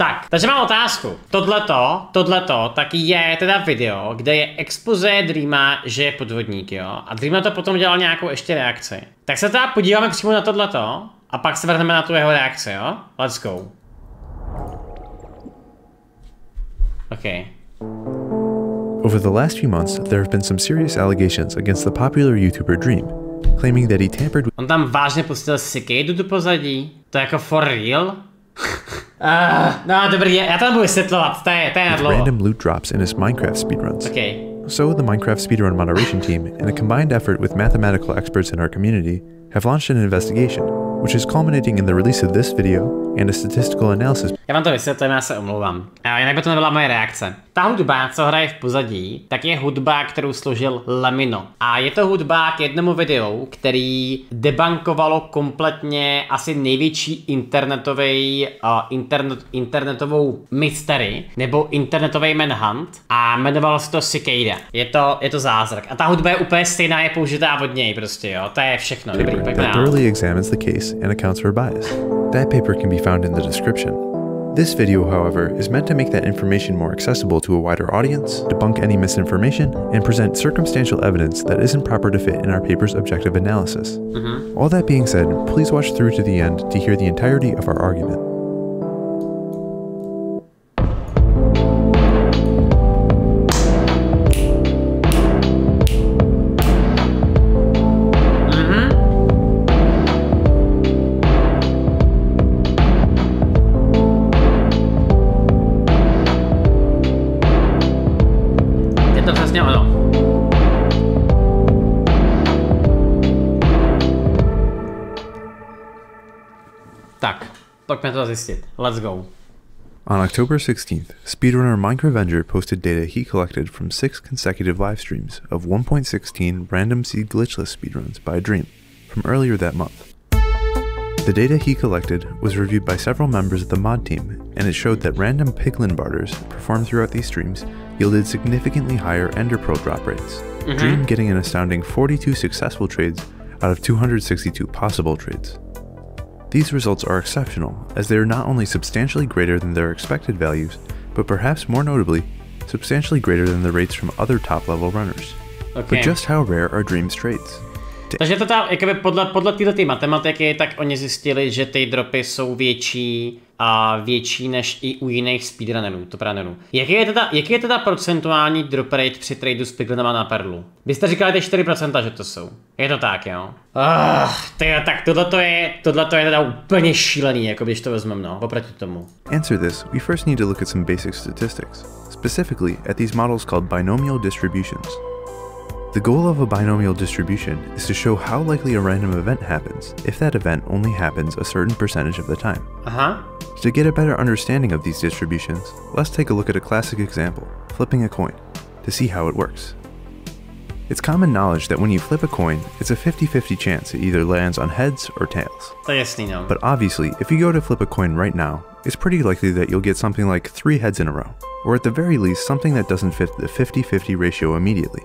Tak, takže mám otázku. Tohleto, tak je teda video, kde je expoze Dreama, že je podvodník, jo? A Dream to potom dělal nějakou ještě reakci. Tak se teda podíváme přímo na tohleto a pak se vrhneme na tu jeho reakci, jo? Let's go. Okay. Over the last few months, there have been some serious allegations against the popular YouTuber Dream, claiming that he tampered with... On tam vážně pustil cicadu do pozadí? To je jako for real? No dobrý, já to nebudu vysvětlovat, to je na dlouho. Random loot drops in his Minecraft speedruns. Okay. So the Minecraft speedrun moderation team, in a combined effort with mathematical experts in our community, have launched an investigation, which is culminating in the release of this video and a statistical analysis. Já vám to vysvětlím, já se omlouvám. Jinak by to nebyla moje reakce. Ta hudba, co hraje v pozadí, tak je hudba, kterou složil Lemino. A je to hudba k jednomu videu, který debankovalo kompletně asi největší internetovou mystery, nebo internetový manhunt, a jmenovalo se to Cicada. Je to zázrak. A ta hudba je úplně stejná, je použitá od něj prostě, jo. To je všechno. Dobrý, pojďme dál. Thoroughly examines the case and accounts for bias. That paper can be found in the description. This video, however, is meant to make that information more accessible to a wider audience, debunk any misinformation, and present circumstantial evidence that isn't proper to fit in our paper's objective analysis. All that being said, please watch through to the end to hear the entirety of our argument. Tak, pojďme to zjistit. Let's go. On October 16th, speedrunner Minecraft posted data he collected from 6 consecutive live streams of 1.16 random seed glitchless speedruns by Dream from earlier that month. The data he collected was reviewed by several members of the mod team, and it showed that random piglin barters performed throughout these streams yielded significantly higher ender pearl drop rates, Dream getting an astounding 42 successful trades out of 262 possible trades. These results are exceptional, as they are not only substantially greater than their expected values, but perhaps more notably, substantially greater than the rates from other top-level runners. Okay. But just how rare are Dream's trades? Takže to tam, jakoby podle této matematiky, tak oni zjistili, že ty dropy jsou větší než i u jiných speedrunnerů, Jaký je teda procentuální drop rate při tradu s piglinama na perlu? Vy jste říkali ty 4%, že to jsou. Je to tak, jo? Tak tohle je teda úplně šílený, jako když to vezmeme, no, oproti tomu. Answer this, we first need to look at some basic statistics, specifically at these models called binomial distributions. The goal of a binomial distribution is to show how likely a random event happens if that event only happens a certain percentage of the time. To get a better understanding of these distributions, let's take a look at a classic example, flipping a coin, to see how it works. It's common knowledge that when you flip a coin, it's a 50-50 chance it either lands on heads or tails. But obviously, if you go to flip a coin right now, it's pretty likely that you'll get something like 3 heads in a row, or at the very least something that doesn't fit the 50-50 ratio immediately.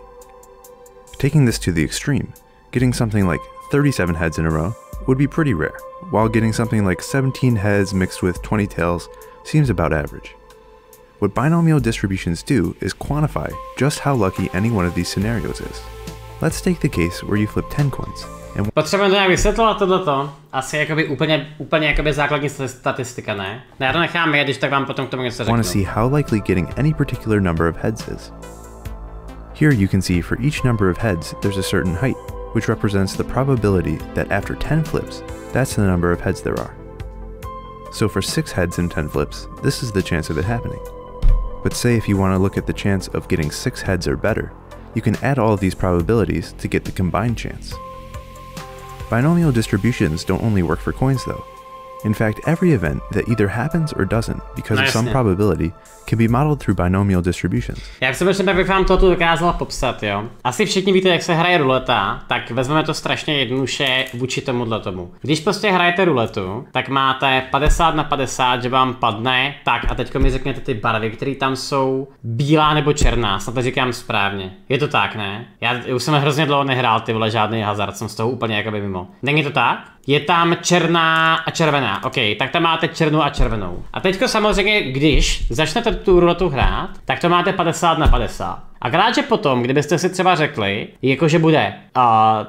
Taking this to the extreme, getting something like 37 heads in a row would be pretty rare, while getting something like 17 heads mixed with 20 tails seems about average. What binomial distributions do is quantify just how lucky any one of these scenarios is. Let's take the case where you flip 10 coins. Potřebujeme to nějak vysvětlovat tohleto. Asi jakoby úplně jakoby základní statistika, ne? Já to nechám jet, když tak vám potom k tomu něco řeknu. Want to see how likely getting any particular number of heads is. Here you can see for each number of heads there's a certain height, which represents the probability that after 10 flips, that's the number of heads there are. So for 6 heads in 10 flips, this is the chance of it happening. But say if you want to look at the chance of getting 6 heads or better, you can add all of these probabilities to get the combined chance. Binomial distributions don't only work for coins though. In fact, every event that either happens or doesn't because of some probability can be modeled through binomial distributions. Já přemýšlím, jak bych vám tohle dokázal popsat, jo. Asi všichni víte, jak se hraje ruleta, tak vezmeme to strašně jednoduše vůči tomuhle tomu. Když prostě hrajete ruletu, tak máte 50/50, že vám padne, tak a teďko mi řekněte ty barvy, které tam jsou, bílá nebo černá, snad to říkám správně. Je to tak, ne? Já už jsem hrozně dlouho nehrál ty vole žádný hazard, jsem z toho úplně jakoby mimo. Není to tak? je tam černá a červená. OK, tak tam máte černou a červenou. A teďko samozřejmě, když začnete tu ruletu hrát, tak to máte 50/50. A krátce potom, kdybyste si třeba řekli, jakože bude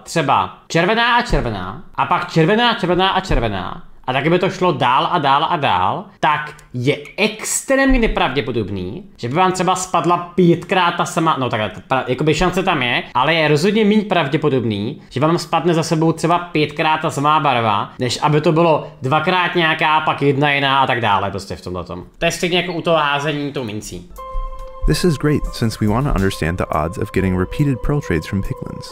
třeba červená a červená, a pak červená, červená a červená, a tak by to šlo dál a dál a dál, tak je extrémně nepravděpodobný, že by vám třeba spadla 5krát ta sama, no takhle, jakoby šance tam je, ale je rozhodně méně pravděpodobný, že vám spadne za sebou třeba 5krát ta samá barva, než aby to bylo 2krát nějaká, pak jedna jiná a tak dále, prostě v tomhletom. To je stejně jako u toho házení tou mincí. This is great since we want to understand the odds of getting repeated pearl trades from piglins.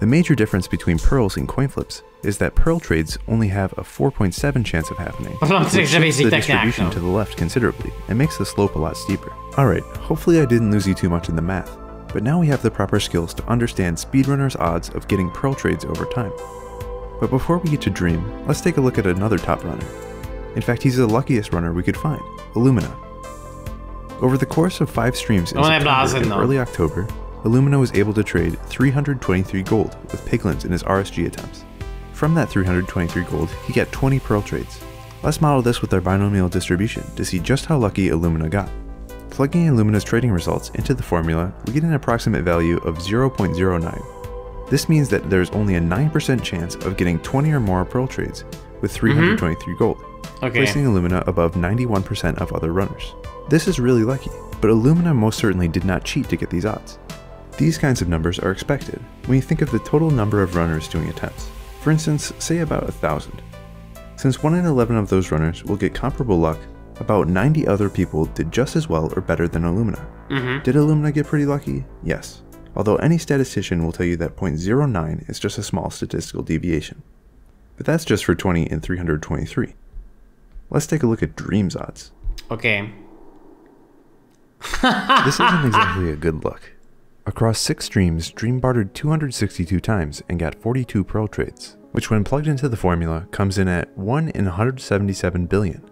The major difference between pearls and coin flips is that pearl trades only have a 4.7 chance of happening, which shifts the distribution to the left considerably and makes the slope a lot steeper. Alright, hopefully I didn't lose you too much in the math, but now we have the proper skills to understand speedrunners' odds of getting pearl trades over time. But before we get to Dream, let's take a look at another top runner. In fact, he's the luckiest runner we could find, Illumina. Over the course of 5 streams in September and early October, Illumina was able to trade 323 gold with piglins in his RSG attempts. From that 323 gold, he got 20 pearl trades. Let's model this with our binomial distribution to see just how lucky Illumina got. Plugging Illumina's trading results into the formula, we get an approximate value of 0.09. This means that there's only a 9% chance of getting 20 or more pearl trades with 323 gold, placing Illumina above 91% of other runners. This is really lucky, but Illumina most certainly did not cheat to get these odds. These kinds of numbers are expected when you think of the total number of runners doing attempts. For instance, say about 1,000. Since 1 in 11 of those runners will get comparable luck, about 90 other people did just as well or better than Illumina. Did Illumina get pretty lucky? Yes. Although any statistician will tell you that 0.09 is just a small statistical deviation. But that's just for 20 in 323. Let's take a look at Dream's odds. Okay. This isn't exactly a good look. Across 6 streams, Dream bartered 262 times and got 42 pearl trades, which when plugged into the formula comes in at 1 in 177 billion.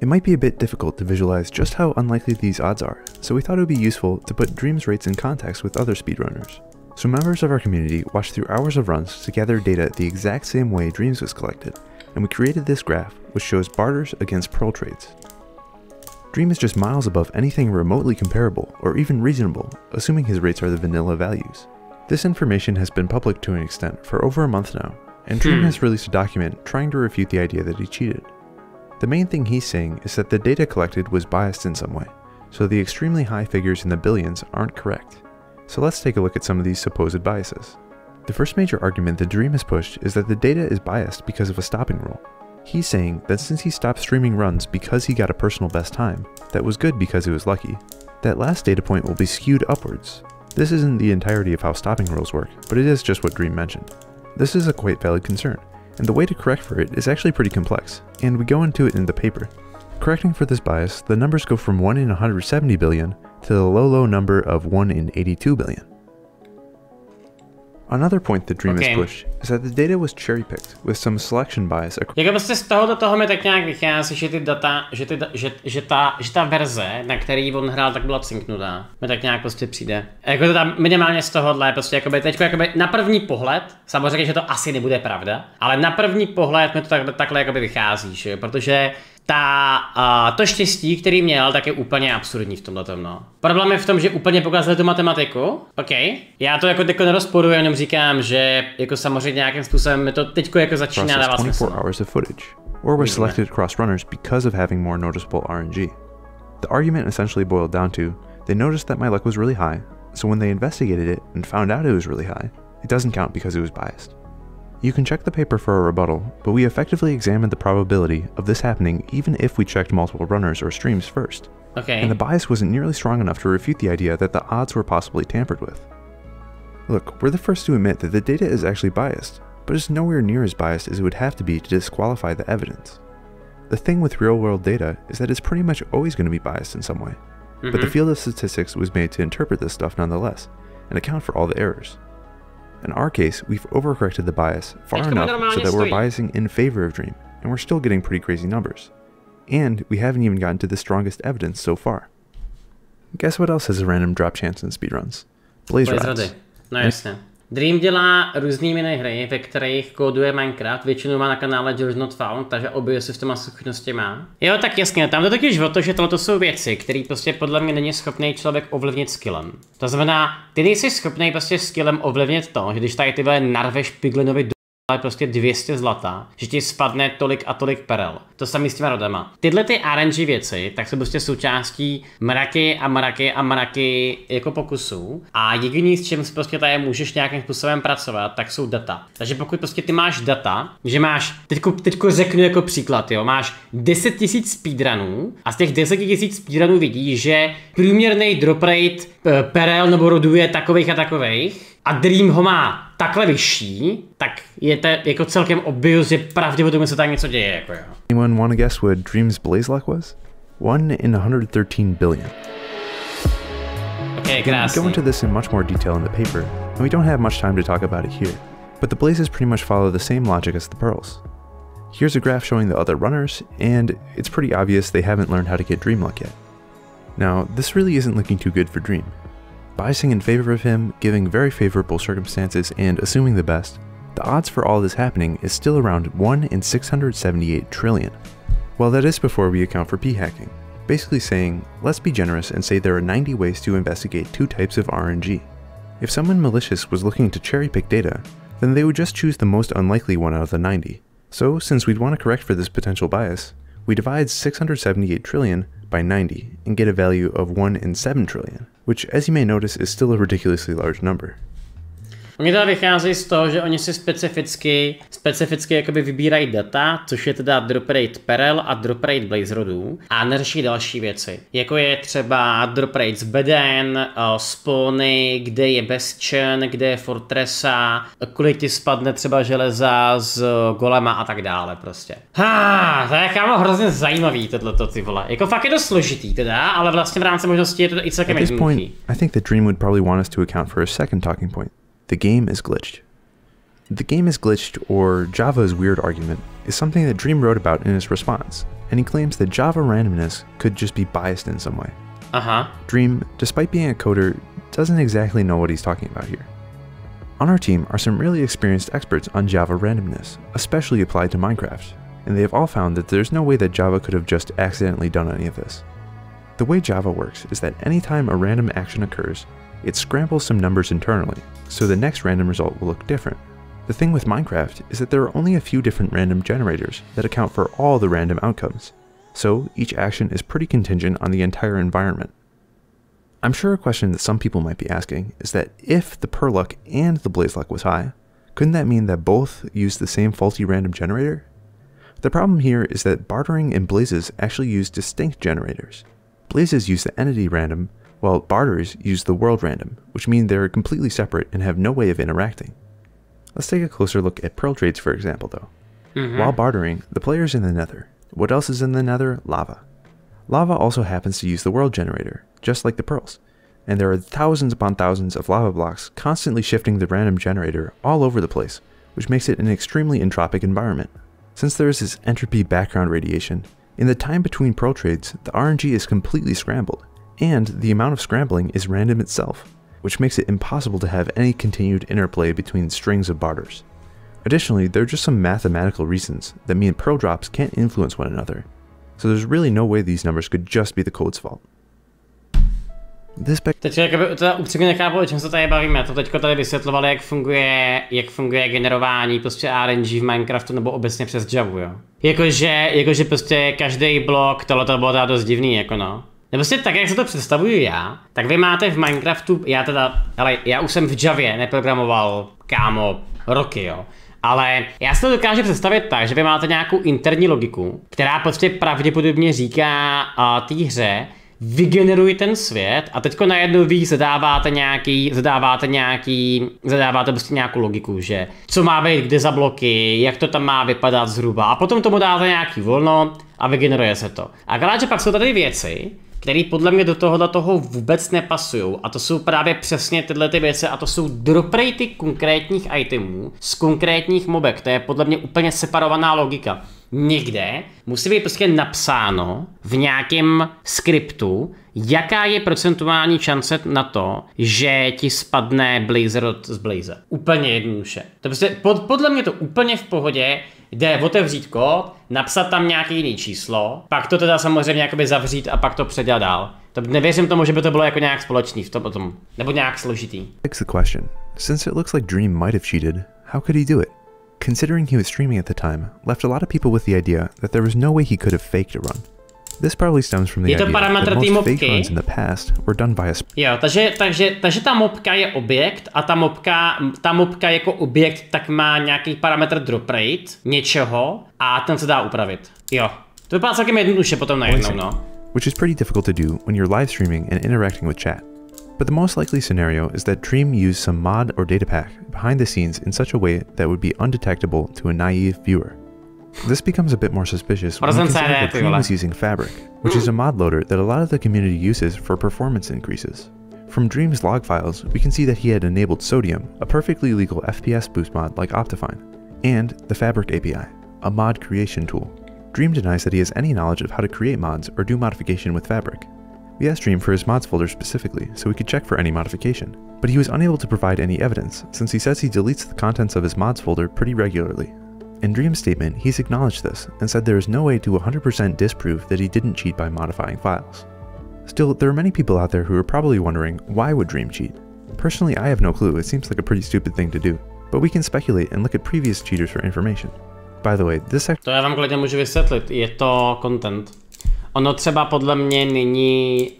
It might be a bit difficult to visualize just how unlikely these odds are, so we thought it would be useful to put Dream's rates in context with other speedrunners. So members of our community watched through hours of runs to gather data the exact same way Dream's was collected, and we created this graph which shows barters against pearl trades. Dream is just miles above anything remotely comparable or even reasonable, assuming his rates are the vanilla values. This information has been public to an extent for over a month now, and Dream has released a document trying to refute the idea that he cheated. The main thing he's saying is that the data collected was biased in some way, so the extremely high figures in the billions aren't correct. So let's take a look at some of these supposed biases. The first major argument that Dream has pushed is that the data is biased because of a stopping rule. He's saying that since he stopped streaming runs because he got a personal best time, that was good because it was lucky, that last data point will be skewed upwards. This isn't the entirety of how stopping rules work, but it is just what Dream mentioned. This is a quite valid concern, and the way to correct for it is actually pretty complex, and we go into it in the paper. Correcting for this bias, the numbers go from 1 in 170 billion to the low number of 1 in 82 billion. Another point that Dream has pushed is that the data was cherry-picked with some selection bias. Jako vlastně z toho mi tak nějak vychází, že ty data, že ta verze, na který on hrál, tak byla cinknutá. Mi tak nějak prostě přijde. Jako to tam minimálně z tohohle, prostě jakoby na první pohled, samozřejmě, že to asi nebude pravda, ale na první pohled mi to takhle jakoby vychází, že? Protože to štěstí, který měl, tak je úplně absurdní v tomhletom, no. Problém je v tom, že úplně pokazali tu matematiku. OK. Já to jako nerozporuji, jenom říkám, že jako samozřejmě nějakým způsobem mi to teďko jako začíná dávat smysl. 24 hours of footage, or was selected across runners because of having more noticeable RNG. The argument essentially boiled down to, they noticed that my luck was really high, so when they investigated it and found out it was really high, it doesn't count because it was biased. You can check the paper for a rebuttal, but we effectively examined the probability of this happening even if we checked multiple runners or streams first. Okay. And the bias wasn't nearly strong enough to refute the idea that the odds were possibly tampered with. Look, we're the first to admit that the data is actually biased, but it's nowhere near as biased as it would have to be to disqualify the evidence. The thing with real-world data is that it's pretty much always going to be biased in some way, but the field of statistics was made to interpret this stuff nonetheless, and account for all the errors. In our case, we've overcorrected the bias far enough so that we're biasing in favor of Dream, and we're still getting pretty crazy numbers. And we haven't even gotten to the strongest evidence so far. Guess what else has a random drop chance in speedruns? Blaze rods. No jasně. Dream dělá různý minihry, ve kterých kóduje Minecraft, většinou má na kanále George Not Found, takže obě si s těma zkušenosti má. Jo, tak jasně, tam to totiž o to, že tohle jsou věci, které prostě podle mě není schopný člověk ovlivnit skillem. To znamená, ty nejsi schopný prostě skillem ovlivnit to, že když tady ty vole narveš piglinovi ale prostě 200 zlata, že ti spadne tolik a tolik perel. To samý s těma rodama. Tyhle ty RNG věci, tak jsou prostě součástí mraky a mraky a mraky jako pokusů. A jediný, s čím prostě tady můžeš nějakým způsobem pracovat, tak jsou data. Takže pokud prostě ty máš data, že máš, teďko řeknu jako příklad, jo, máš 10 000 speedrunů a z těch 10 000 speedrunů vidíš, že průměrný drop rate perel nebo rodů je takových a takových, a Dream ho má takhle vyšší, tak je to jako celkem obvious, že pravděpodobně se tak něco děje, jako jo. Anyone want to guess what Dream's blaze luck was? 1 in 113 billion. Okay, we go into this in much more detail in the paper, and we don't have much time to talk about it here, but the blazes pretty much follow the same logic as the pearls. Here's a graph showing the other runners, and it's pretty obvious they haven't learned how to get Dream luck yet. Now, this really isn't looking too good for Dream. Biasing in favor of him, giving very favorable circumstances, and assuming the best, the odds for all this happening is still around 1 in 678 trillion. Well, that is before we account for p-hacking, basically saying, let's be generous and say there are 90 ways to investigate 2 types of RNG. If someone malicious was looking to cherry-pick data, then they would just choose the most unlikely one out of the 90. So, since we'd want to correct for this potential bias, we divide 678 trillion by 90 and get a value of 1 in 7 trillion, which as you may notice is still a ridiculously large number. Oni teda vycházejí z toho, že oni si specificky jakoby vybírají data, což je teda drop rate perel a drop rate blaze rodů a neřeší další věci, jako je třeba drop rate z beden, spawny, kde je bezčen, kde je fortressa, kolik ti spadne třeba železa z golema a tak dále prostě. To je kámo hrozně zajímavý tohleto ty vole. Jako fakt je to složitý teda, ale vlastně v rámci možností je to i celkem jednoduchý. At this point, I think that Dream would probably want us to account for a second talking point. The game is glitched. The game is glitched, or Java's weird argument, is something that Dream wrote about in his response, and he claims that Java randomness could just be biased in some way. Dream, despite being a coder, doesn't exactly know what he's talking about here. On our team are some really experienced experts on Java randomness, especially applied to Minecraft, and they have all found that there's no way that Java could have just accidentally done any of this. The way Java works is that anytime a random action occurs, it scrambles some numbers internally, so the next random result will look different. The thing with Minecraft is that there are only a few different random generators that account for all the random outcomes, so each action is pretty contingent on the entire environment. I'm sure a question that some people might be asking is that if the per luck and the blaze luck was high, couldn't that mean that both use the same faulty random generator? The problem here is that bartering and blazes actually use distinct generators. Blazes use the entity random, while barters use the world random, which mean they're completely separate and have no way of interacting. Let's take a closer look at pearl trades, for example, though. While bartering, the player's in the nether. What else is in the nether? Lava. Lava also happens to use the world generator, just like the pearls, and there are thousands upon thousands of lava blocks constantly shifting the random generator all over the place, which makes it an extremely entropic environment. Since there is this entropy background radiation, in the time between pearl trades, the RNG is completely scrambled, and the amount of scrambling is random itself, which makes it impossible to have any continued interplay between strings of barters. Additionally, there are just some mathematical reasons that mean pearl drops can't influence one another, so there's really no way these numbers could just be the code's fault. Teď teda upřímně nechápu, o čem se tady bavíme. To teďko tady vysvětlovali, jak funguje generování prostě RNG v Minecraftu nebo obecně přes Javu, jo. Jakože prostě každý blok, tohle bylo teda dost divný, jako no. Nebo prostě tak, jak se to představuju já, tak vy máte v Minecraftu, já už jsem v Javě neprogramoval, kámo, roky, jo. Ale já si to dokážu představit tak, že vy máte nějakou interní logiku, která prostě pravděpodobně říká té hře, vygeneruj ten svět a teďko najednou vy zadáváte prostě nějakou logiku, že co má být kde za bloky, jak to tam má vypadat zhruba a potom tomu dáte nějaký volno a vygeneruje se to. A že pak jsou tady věci, které podle mě do toho vůbec nepasují a to jsou právě přesně tyhle ty věci a to jsou drop ratey konkrétních itemů z konkrétních mobek, to je podle mě úplně separovaná logika. Někde musí být prostě napsáno v nějakém skriptu, jaká je procentuální šance na to, že ti spadne blazer z blaze. Úplně jednoduše. To prostě podle mě to úplně v pohodě, jde otevřít kód, napsat tam nějaké jiné číslo, pak to teda samozřejmě jakoby zavřít a pak to předělat dál. To nevěřím tomu, že by to bylo jako nějak společný v tom potom, nebo nějak složitý. Begs the question, since it looks like Dream might have cheated, how could he do it? Considering he was streaming at the time, left a lot of people with the idea that there was no way he could have faked a run. This probably stems from the idea that most fake runs in the past were done by a... Jo, takže ta mopka je objekt a ta mopka jako objekt tak má nějaký parametr drop rate něčeho a ten se dá upravit. Jo, to vypadá celkem jednoduše potom najednou, no. Which is pretty difficult to do when you're live streaming and interacting with chat. But the most likely scenario is that Dream used some mod or data pack behind the scenes in such a way that would be undetectable to a naive viewer. This becomes a bit more suspicious when you consider that Dream was using Fabric, which is a mod loader that a lot of the community uses for performance increases. From Dream's log files, we can see that he had enabled Sodium, a perfectly legal FPS boost mod like Optifine, and the Fabric API, a mod creation tool. Dream denies that he has any knowledge of how to create mods or do modification with Fabric. We asked Dream for his mods folder specifically so we could check for any modification, but he was unable to provide any evidence since he says he deletes the contents of his mods folder pretty regularly. In Dream's statement, he's acknowledged this and said there is no way to 100% disprove that he didn't cheat by modifying files. Still, there are many people out there who are probably wondering, why would Dream cheat? Personally, I have no clue, it seems like a pretty stupid thing to do, but we can speculate and look at previous cheaters for information. By the way, this To já vám klidně můžu vysvětlit, je to content. Ono třeba podle mě není,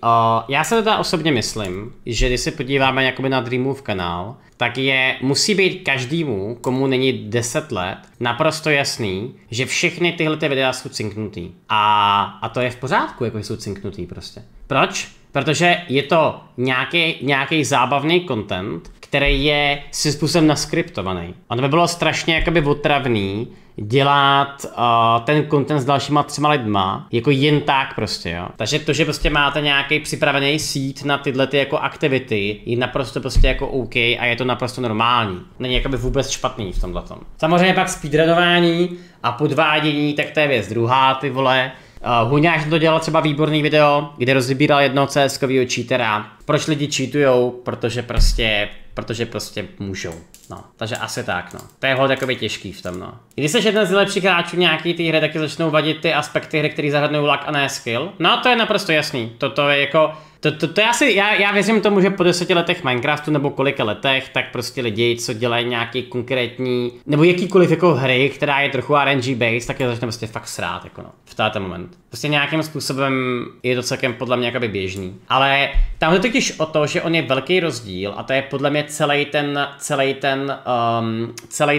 já se teda osobně myslím, že když se podíváme jakoby na Dreamův kanál, tak musí být každému, komu není 10 let, naprosto jasný, že všechny tyhle videa jsou cinknutý. A to je v pořádku, jako jsou cinknutý prostě. Proč? Protože je to nějaký zábavný content, který je svým způsobem naskriptovaný. Ono by bylo strašně jakoby otravný dělat ten content s dalšíma 3 lidma, jako jen tak prostě, jo. Takže to, že prostě máte nějaký připravený seed na tyhle ty jako aktivity, je naprosto prostě jako OK a je to naprosto normální. Není jakoby vůbec špatný v tomhletom. Samozřejmě pak speedrunování a podvádění, tak to je věc druhá, ty vole. Huňáš to dělal třeba výborný video, kde rozbíral jednoho CS-kovýho cheatera. Proč lidi cheatujou? Protože prostě můžou. No, takže asi tak, no. To je hodně jakoby těžký v tom, no. Když jsi jeden z nejlepších hráčů nějaký ty hry, taky začnou vadit ty aspekty hry, které zahrnují luck a ne skill. No, to je naprosto jasný. To je jako... Já věřím tomu, že po 10 letech Minecraftu nebo kolika letech, tak prostě lidi, co dělají nějaký konkrétní, nebo jakýkoliv jako hry, která je trochu RNG based, tak je začne prostě fakt srát, jako no, v tento moment. Prostě nějakým způsobem je to celkem podle mě jakoby běžný. Ale tam je totiž o to, že on je velký rozdíl a to je podle mě celý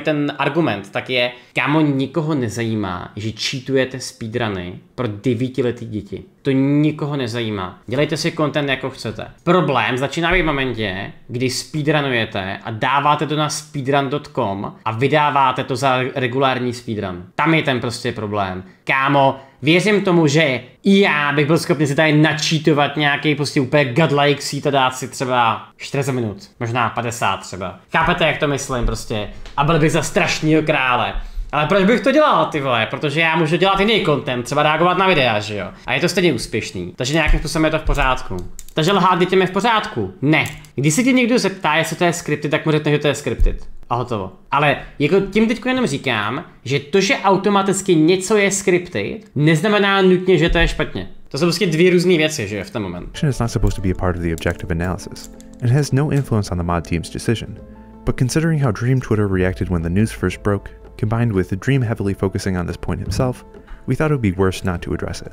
ten argument, tak je, kámo, nikoho nezajímá, že cheatujete speedruny pro 9letý děti. To nikoho nezajímá. Dělejte si content jako chcete. Problém začíná být v momentě, kdy speedrunujete a dáváte to na speedrun.com a vydáváte to za regulární speedrun. Tam je ten prostě problém. Kámo, věřím tomu, že i já bych byl schopný si tady načítovat nějaký prostě úplně godlike seed a dát si třeba 40 minut, možná 50 třeba. Chápete, jak to myslím prostě? A byl bych za strašnýho krále. Ale proč bych to dělal, ty vole? Protože já můžu dělat jiný content, třeba reagovat na videa, že jo? A je to stejně úspěšný. Takže nějakým způsobem je to v pořádku. Takže lhát dětem je v pořádku? Ne. Když se tě někdo zeptá, jestli to je scripted, tak mu řekne, že to je scripted. A hotovo. Ale jako tím teď jenom říkám, že to, že automaticky něco je scripted, neznamená nutně, že to je špatně. To jsou prostě dvě různé věci, že jo, v ten moment. It's not supposed to be a part of the objective analysis and has no influence on the mod team's decision. But considering how Dream Twitter reacted when the news first broke, combined with Dream heavily focusing on this point himself, we thought it would be worse not to address it.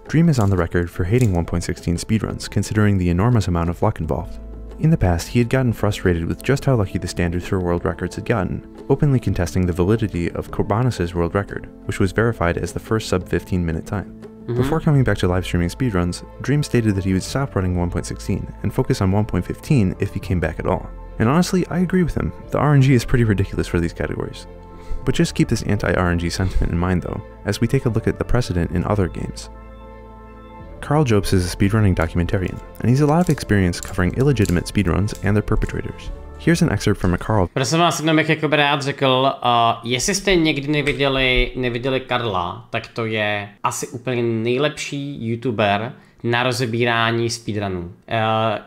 Dream is on the record for hating 1.16 speedruns, considering the enormous amount of luck involved. In the past, he had gotten frustrated with just how lucky the standards for world records had gotten, openly contesting the validity of Corbanus' world record, which was verified as the first sub-15-minute time. Before coming back to live streaming speedruns, Dream stated that he would stop running 1.16 and focus on 1.15 if he came back at all. And honestly, I agree with him. The RNG is pretty ridiculous for these categories. But just keep this anti-RNG sentiment in mind though, as we take a look at the precedent in other games. Carl Jobs is a speedrunning documentarian, and he's a lot of experience covering illegitimate speedruns and their perpetrators. Here's an excerpt from a Carl. Prosím vás, jenom bych jako rád řekl, jestli jste někdy neviděli Karla, tak to je asi úplně nejlepší youtuber na rozebírání speedrunů.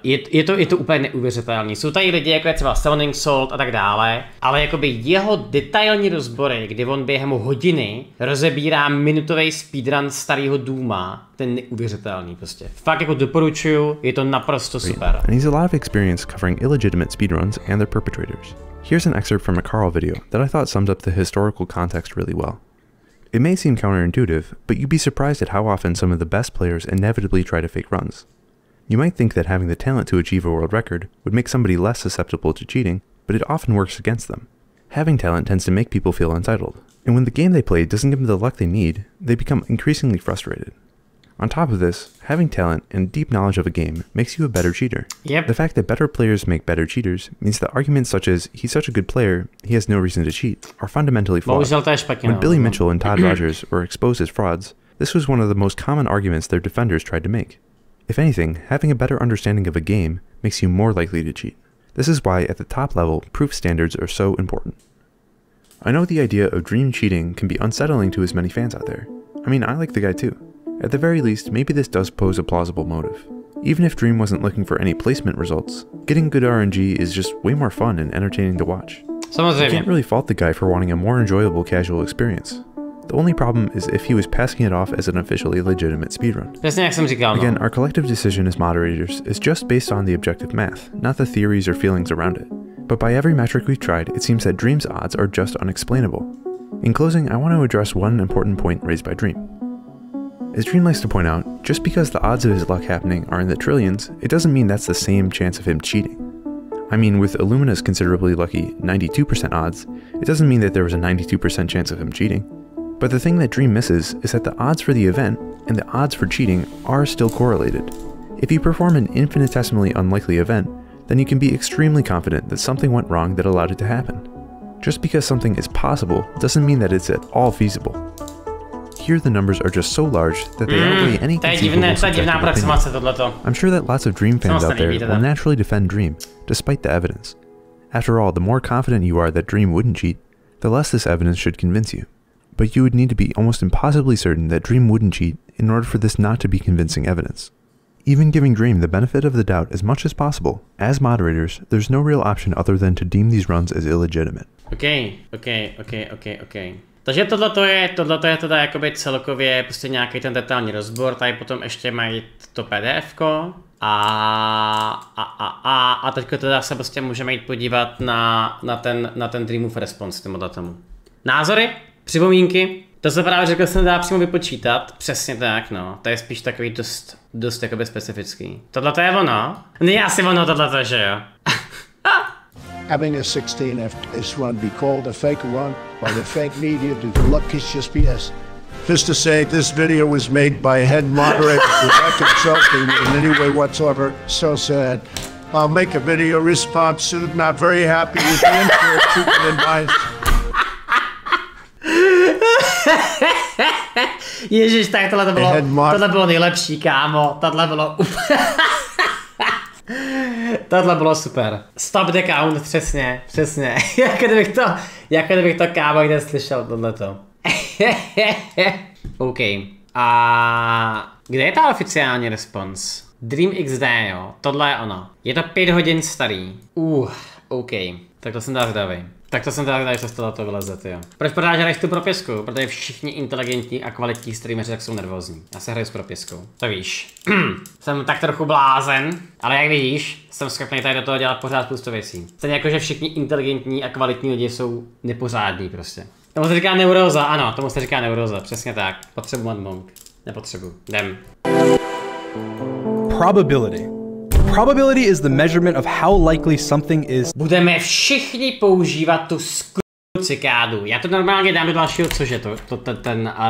Je to úplně neuvěřitelný. Jsou tady lidi, jako je třeba Selling Salt a tak dále, ale jakoby jeho detailní rozbory, kdy on během hodiny rozebírá minutový speedrun starého Dooma, ten neuvěřitelný prostě. Fakt jako doporučuju, je to naprosto super. And he's a lot of experience covering illegitimate speedruns and their perpetrators. Here's an excerpt from a Carl video that I thought summed up the historical context really well. It may seem counterintuitive, but you'd be surprised at how often some of the best players inevitably try to fake runs. You might think that having the talent to achieve a world record would make somebody less susceptible to cheating, but it often works against them. Having talent tends to make people feel entitled, and when the game they play doesn't give them the luck they need, they become increasingly frustrated. On top of this, having talent and deep knowledge of a game makes you a better cheater. Yep. The fact that better players make better cheaters means that arguments such as, he's such a good player, he has no reason to cheat, are fundamentally flawed. When Billy Mitchell and Todd Rogers were exposed as frauds, this was one of the most common arguments their defenders tried to make. If anything, having a better understanding of a game makes you more likely to cheat. This is why, at the top level, proof standards are so important. I know the idea of Dream cheating can be unsettling to as many fans out there. I mean, I like the guy too. At the very least, maybe this does pose a plausible motive. Even if Dream wasn't looking for any placement results, getting good RNG is just way more fun and entertaining to watch. You can't really fault the guy for wanting a more enjoyable casual experience. The only problem is if he was passing it off as an officially legitimate speedrun. Again, our collective decision as moderators is just based on the objective math, not the theories or feelings around it. But by every metric we've tried, it seems that Dream's odds are just unexplainable. In closing, I want to address one important point raised by Dream. As Dream likes to point out, just because the odds of his luck happening are in the trillions, it doesn't mean that's the same chance of him cheating. I mean, with Illumina's considerably lucky 92% odds, it doesn't mean that there was a 92% chance of him cheating. But the thing that Dream misses is that the odds for the event and the odds for cheating are still correlated. If you perform an infinitesimally unlikely event, then you can be extremely confident that something went wrong that allowed it to happen. Just because something is possible doesn't mean that it's at all feasible. Here the numbers are just so large that they outweigh any conceivable subjective opinion. I'm sure that lots of Dream fans out there will naturally defend Dream, despite the evidence. After all, the more confident you are that Dream wouldn't cheat, the less this evidence should convince you. But you would need to be almost impossibly certain that Dream wouldn't cheat in order for this not to be convincing evidence. Even giving Dream the benefit of the doubt as much as possible, as moderators, there's no real option other than to deem these runs as illegitimate. Okay. Takže tohleto je teda jakoby celkově prostě nějaký ten detailní rozbor, tady potom ještě mají to PDFko a teďko teda se prostě můžeme jít podívat na ten Dreamův response k tomu datomu. Názory? Připomínky? To se právě řekl, se nedá přímo vypočítat, přesně tak no, to je spíš takový dost jakoby specifický. Tohleto je ono? Ne, asi ono tohleto, že jo? Having a 16F run be called a fake run by the fake media due to luckish BS. Just to say, this video was made by head moderator without consulting in any way whatsoever. So sad. I'll make a video response soon. Not very happy with the unfair treatment advice. Ježiš, tak tohle bylo nejlepší, kámo. Tohle bylo tohle bylo super. Stop the count, přesně. jako kdybych to kámo kde slyšel tohleto. OK. A kde je ta oficiální response? Dream XD, jo. Tohle je ono. Je to 5 hodin starý. OK. Tak to jsem teda zdavý. Že z tohoto vyleze, jo. Proč hraješ tu propisku? Protože všichni inteligentní a kvalitní streameři tak jsou nervózní. Já se hraju s propiskou. To víš. Jsem tak trochu blázen, ale jak vidíš, jsem schopný tady do toho dělat pořád spoustu věcí. Stejně jako, že všichni inteligentní a kvalitní lidi jsou nepořádní prostě. Tomu se říká neuróza, ano, tomu se říká neuróza, přesně tak. Potřebuji monk. Nepotřebuji. Jdem. Probability. Probability is the measurement of how likely something is. Budeme všichni používat tu cikádu. Já to normálně dám do dalšího, cože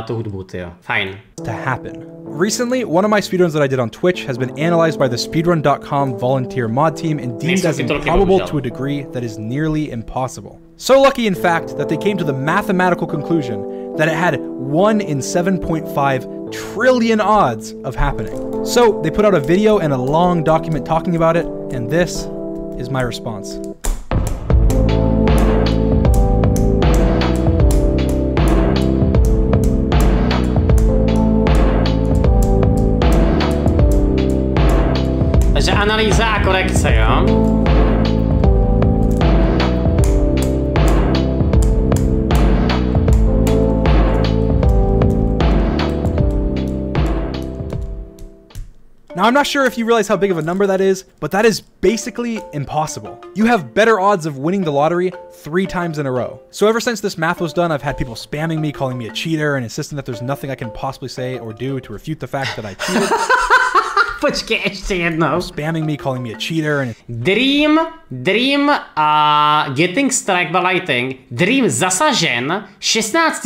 tu hudbu, tyjo. Fajn. To happen. Recently, one of my speedruns that I did on Twitch has been analyzed by the speedrun.com volunteer mod team and deemed as improbable to a degree that is nearly impossible. So lucky, in fact, that they came to the mathematical conclusion that it had 1 in 7.5 trillion odds of happening. So they put out a video and a long document talking about it, and this is my response. Takže analýza a korekce, jo? Now, I'm not sure if you realize how big of a number that is, but that is basically impossible. You have better odds of winning the lottery 3 times in a row. So ever since this math was done, I've had people spamming me, calling me a cheater, and insisting that there's nothing I can possibly say or do to refute the fact that I cheated. Počkej, ještě jednou. Spamming me, calling me a cheater, and Dream a Getting Strike by Lightning. Dream zasažen 16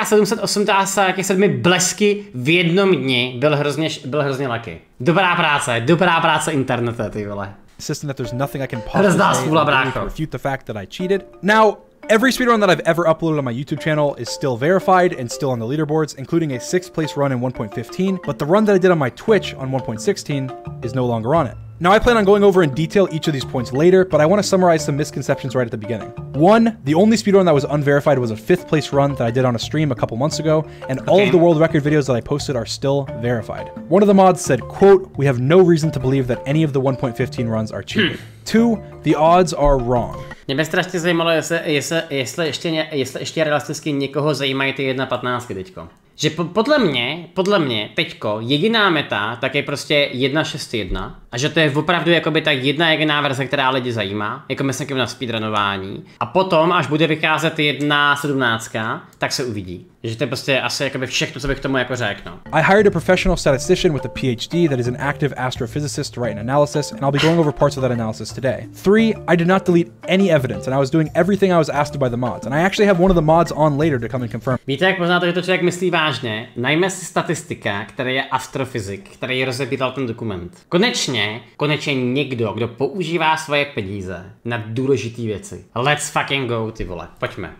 787 blesky v jednom dni. Byl hrozně lucky. Dobrá práce internete, ty vole. Insisting that there's nothing I can possibly say or do to refute the fact that I cheated. Now, every speedrun that I've ever uploaded on my YouTube channel is still verified and still on the leaderboards, including a 6th place run in 1.15, but the run that I did on my Twitch on 1.16 is no longer on it. Now, I plan on going over in detail each of these points later, but I want to summarize some misconceptions right at the beginning. 1, the only speedrun that was unverified was a 5th place run that I did on a stream a couple months ago, and all of the world record videos that I posted are still verified. One of the mods said, quote, "We have no reason to believe that any of the 1.15 runs are cheated." 2, the odds are wrong. Mě by strašně zajímalo, jestli ještě realisticky někoho zajímají ty 1.15 teďko. Že podle mě teďko jediná meta tak je prostě 1.6.1 a že to je opravdu jakoby ta jedna jediná verze, která lidi zajímá, jako myslím na speedrunování, a potom, až bude vycházet 1.17, tak se uvidí. Že to je prostě asi jakoby všechno, co bych tomu jako řekl. No. I hired a professional statistician with a PhD that is an active astrophysicist to write an analysis, and I'll be going over parts of that analysis today. 3, I did not delete any evidence, and I was doing everything I was asked by the mods, and I actually have one of the mods on later to come and confirm. Víte, jak poznáte, že to člověk myslí vážně? Najme si statistika, který je astrofyzik, který rozebíral ten dokument. Konečně někdo, kdo používá svoje peníze na důležité věci. Let's fucking go, ty vole. Pojďme.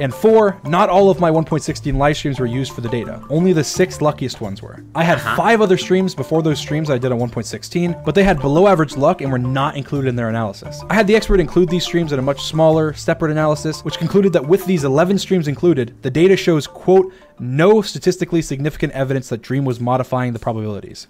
And 4, not all of my 1.16 live streams were used for the data. Only the 6 luckiest ones were. I had 5 other streams before those streams I did on 1.16, but they had below average luck and were not included in their analysis. I had the expert include these streams in a much smaller, separate analysis, which concluded that with these 11 streams included, the data shows, quote, "no statistically significant evidence that Dream was modifying the probabilities."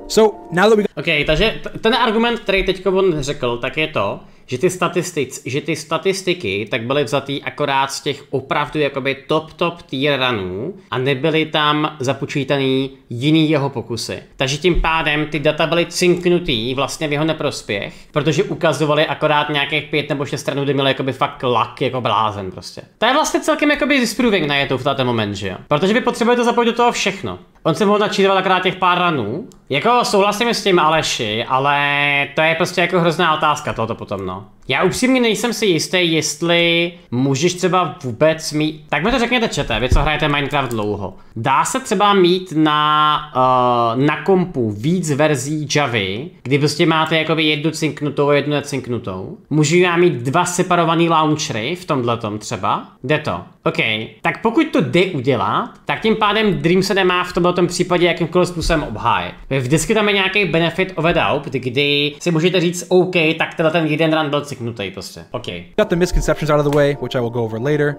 So, now that we... OK, takže ten argument, který teďko on řekl, tak je to, že ty statistiky tak byly vzatý akorát z těch opravdu jakoby top tier runů a nebyly tam započítaný jiný jeho pokusy. Takže tím pádem ty data byly cinknutý vlastně v jeho neprospěch, protože ukazovali akorát nějakých 5 nebo 6 ranů, kde měli jakoby fakt luck jako blázen prostě. To je vlastně celkem jakoby disproving na YouTube v ten moment, že jo? Protože vy potřebujete zapojit do toho všechno. On se mohl načítovat akorát těch pár ranů. Jako souhlasím s tím, Aleši, ale to je prostě jako hrozná otázka tohoto potom, no. Já upřímně nejsem si jistý, jestli můžeš třeba vůbec mít... Tak mi to řekněte, čete, vy co hrajete Minecraft dlouho. Dá se třeba mít na kompu víc verzí Javy, kdy prostě máte jakoby jednu cinknutou a jednu necinknutou. Můžu já mít 2 separovaný launchery v tomhletom třeba? Jde to. OK, tak pokud to jde udělat, tak tím pádem Dream se nemá v tomto případě jakýmkoliv způsobem obhájit. Vždycky tam je nějaký benefit of a doubt, kdy si můžete říct OK, tak ten jeden run byl cinknutý prostě. OK. Got the misconceptions out of the way, which I will go over later.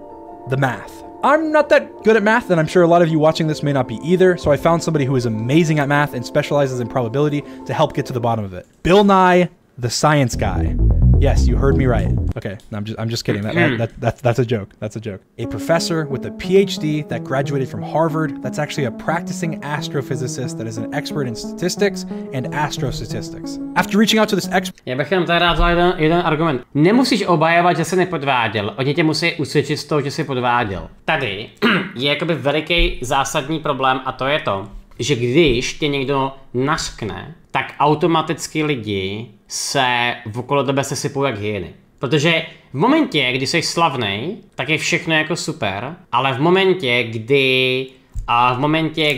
The math. I'm not that good at math, and I'm sure a lot of you watching this may not be either, so I found somebody who is amazing at math and specializes in probability to help get to the bottom of it. Bill Nye, the science guy. Yes, you heard me right. Okay, no, I'm just kidding. That's a joke. That's a joke. A professor with a PhD that graduated from Harvard. That's actually a practicing astrophysicist that is an expert in statistics and astrostatistics. After reaching out to this expert, já bych jenom tady rád jeden argument. Nemusíš obhajovat, že jsi nepodváděl. Oni tě musí usvědčit z toho, že jsi podváděl. Tady je jakoby veliký zásadní problém, a to je to, že když tě někdo naskne, tak automaticky lidi se okolo tebe se sypou jak hyeny. Protože v momentě, kdy jsi slavnej, tak je všechno jako super, ale v momentě,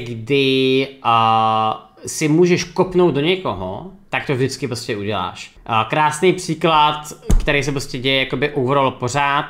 kdy si můžeš kopnout do někoho, tak to vždycky prostě uděláš. Krásný příklad, který se prostě děje jakoby overall pořád,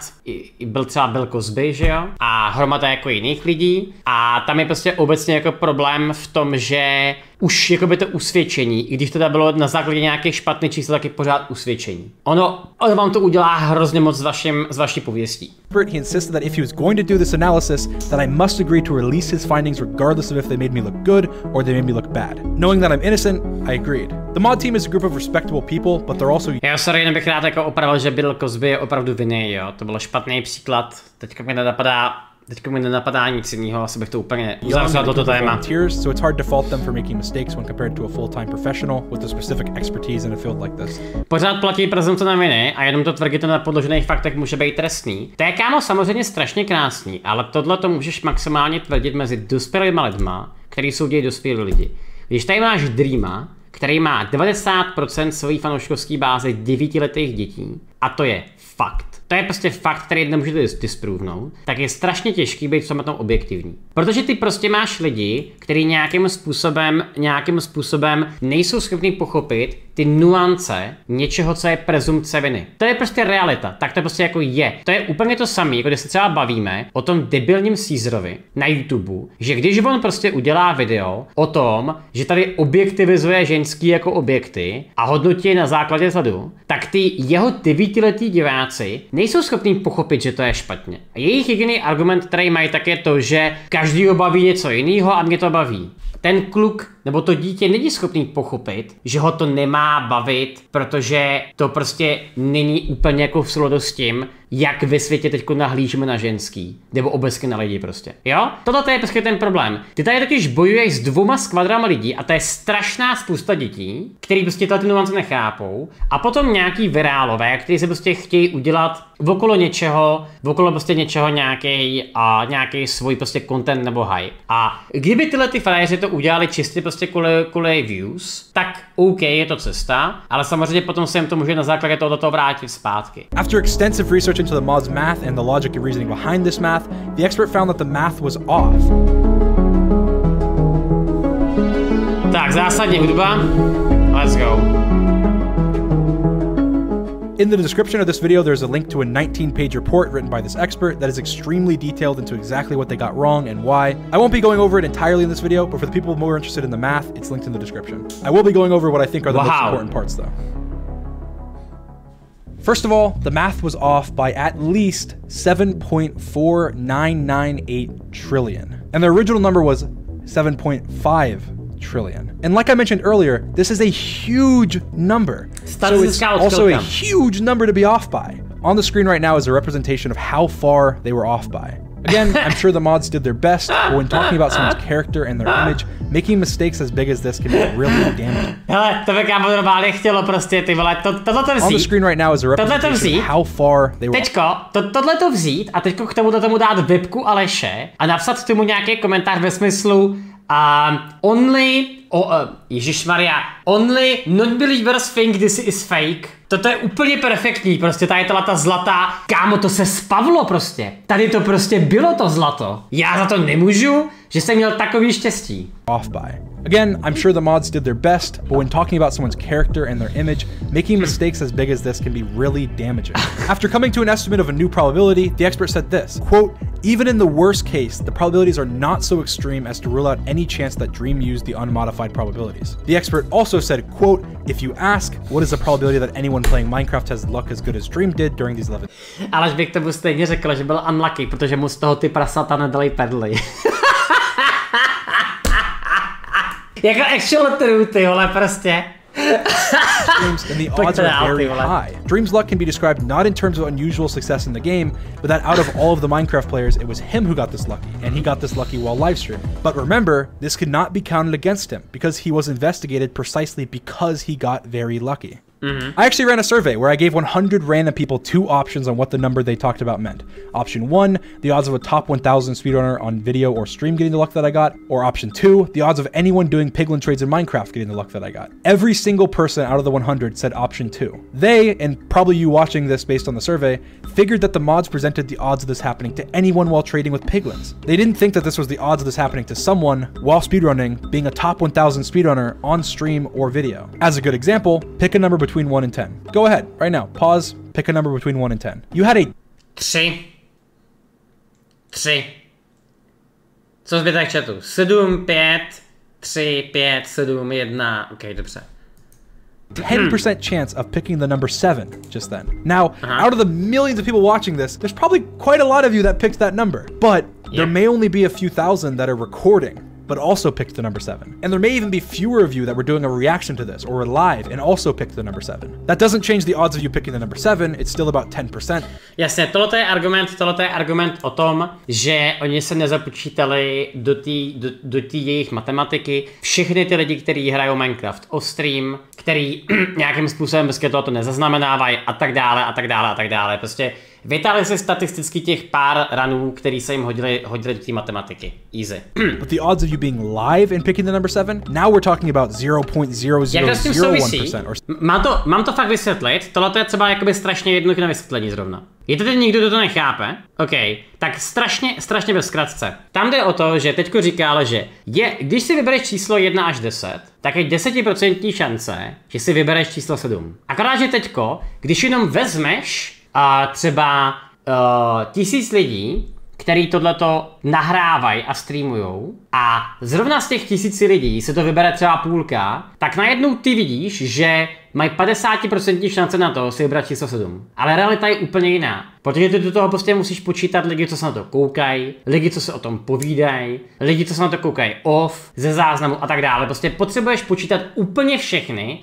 byl třeba Bill Cosby, že jo? A hromada jako jiných lidí. A tam je prostě obecně jako problém v tom, že už jakoby to usvědčení, i když to bylo na základě nějakých špatných čísel, tak je pořád usvědčení. Ono vám to udělá hrozně moc s vaší pověstí. He insisted that if he was going to do this analysis, that I must agree to release his findings regardless of if they made me look good or they made me look bad. Knowing that I'm innocent, I agreed. The mod team is a group of respectable people, but they're also... Já sorry, jenom bych rád jako opravil, že Bill Cosby je opravdu vinný, jo. To byl špatný příklad. Teďka mi nenapadá nic jiného, asi bych to úplně uzavřel toto téma. So it's hard to fault them for making mistakes when compared to a full-time professional with a specific expertise in a field like this. Pořád platí prezumpce neviny a jenom to tvrdit na podložených faktech může být trestný. To je, kámo, samozřejmě strašně krásný, ale tohle to můžeš maximálně tvrdit mezi dospělými lidma, který soudí dospělí lidi. Když tady máš Dreama, který má 90% své fanouškovské báze 9letých dětí, a to je fakt. To je prostě fakt, který nemůžete disprovnout, tak je strašně těžký být v tom objektivní. Protože ty prostě máš lidi, kteří nějakým způsobem nejsou schopni pochopit ty nuance něčeho, co je prezumpce viny. To je prostě realita, tak to prostě jako je. To je úplně to samé, jako když se třeba bavíme o tom debilním Caesarovi na YouTube, že když on prostě udělá video o tom, že tady objektivizuje ženský jako objekty a hodnotí je na základě vzhledu, tak ty jeho 9letí diváci nejsou schopní pochopit, že to je špatně. A jejich jediný argument, který mají, tak je to, že každýho baví něco jiného a mě to baví. Ten kluk nebo to dítě není schopný pochopit, že ho to nemá bavit, protože to prostě není úplně jako v souladu s tím, jak ve světě teďko nahlížíme na ženský, nebo obecně na lidi prostě. Jo? Tohle je prostě ten problém. Ty tady totiž bojuješ s 2 skvadrama lidí a to je strašná spousta dětí, který prostě tyhle ty nuance nechápou, a potom nějaký virálové, kteří se prostě chtějí udělat okolo prostě něčeho nějaký svůj prostě content nebo hype. A kdyby tyhle ty frajeři to udělali čistě prostě kvůli views, tak OK, je to cesta, ale samozřejmě potom se jim to může na základě tohoto vrátit zpátky. After extensive research into the mod's math and the logic and reasoning behind this math, the expert found that the math was off. Tak, zásadní hudba. Let's go. In the description of this video, there's a link to a 19-page report written by this expert that is extremely detailed into exactly what they got wrong and why. I won't be going over it entirely in this video, but for the people more interested in the math, it's linked in the description. I will be going over what I think are the most important parts though. First of all, the math was off by at least 7.4998 trillion. And the original number was 7.5 trillion. And like I mentioned earlier, this is a huge number. So it's also a huge number to be off by. On the screen right now is a representation of how far they were off by. Again, I'm sure the mods did their best, but when talking about someone's character and their image, making mistakes as big as this can be really damaging. Hele, to by kámo normálně chtělo prostě, ty vole, tohle vzít. On the screen right now is a representation of how far they were. Teďko, tohle to vzít a teďko k tomu dát webku Aleše a napsat k tomu nějaký komentář ve smyslu Ježišmarja, only non-believers think this is fake. Toto je úplně perfektní, prostě tady ta zlatá, kámo, to se spavlo prostě. Tady to prostě bylo to zlato. Já za to nemůžu, že jsem měl takový štěstí. Off by. Again, I'm sure the mods did their best, but when talking about someone's character and their image, making mistakes as big as this can be really damaging. After coming to an estimate of a new probability, the expert said this, quote, even in the worst case, the probabilities are not so extreme as to rule out any chance that Dream used the unmodified probabilities. The expert also said, quote, if you ask, what is the probability that anyone playing Minecraft has luck as good as Dream did during these 11... Alež bych tomu stejně řekl, že byl unlucky, protože mu z toho ty prasata nedali pedly. Jako actual true, ty vole, prostě. And the odds are very high. Dream's luck can be described not in terms of unusual success in the game, but that out of all of the Minecraft players, it was him who got this lucky, and he got this lucky while live streaming. But remember, this could not be counted against him, because he was investigated precisely because he got very lucky. I actually ran a survey where I gave 100 random people 2 options on what the number they talked about meant. Option 1, the odds of a top 1,000 speedrunner on video or stream getting the luck that I got, or option 2, the odds of anyone doing piglin trades in Minecraft getting the luck that I got. Every single person out of the 100 said option 2. They, and probably you watching this based on the survey, figured that the mods presented the odds of this happening to anyone while trading with piglins. They didn't think that this was the odds of this happening to someone while speedrunning, being a top 1,000 speedrunner on stream or video. As a good example, pick a number between 1 and 10. Go ahead, right now, pause, pick a number between 1 and 10. You had a... 3. Co zbytek chatu? 7, 5, 3, 5, 7, 1. Okay, dobře. 10% chance of picking the number 7 just then. Now, out of the millions of people watching this, there's probably quite a lot of you that picked that number, but there may only be a few thousand that are recording but also picked the number 7. And there may even be fewer of you that were doing a reaction to this or were live and also picked the number 7. That doesn't change the odds of you picking the number 7, it's still about 10%. Jasně, tohle je argument o tom, že oni se nezapočítali do té jejich matematiky všechny ty lidi, kteří hrajou Minecraft o stream, který nějakým způsobem bez tohoto nezaznamenávají a tak dále. Prostě vytáhli si statisticky těch pár ranů, který se jim hodili do té matematiky. Easy. But the odds of you being live and picking the number 7, now we're talking about 0.0001%. Mám to fakt vysvětlit, tohle je třeba jakoby strašně jednoduché na vysvětlení zrovna. Je to teď někdo, kdo to nechápe? OK, tak strašně ve zkratce. Tam jde o to, že teďko říkal, že když si vybereš číslo 1 až 10, tak je 10% šance, že si vybereš číslo 7. Akorát, že teďko, když jenom vezmeš třeba 1000 lidí, který tohleto nahrávají a streamujou a zrovna z těch 1000 lidí se to vybere třeba půlka, tak najednou ty vidíš, že mají 50% šance na to si vybrat číslo 7. Ale realita je úplně jiná. Protože ty do toho prostě musíš počítat lidi, co se na to koukají, lidi, co se o tom povídají, lidi, co se na to koukají off, ze záznamu a tak dále. Prostě potřebuješ počítat úplně všechny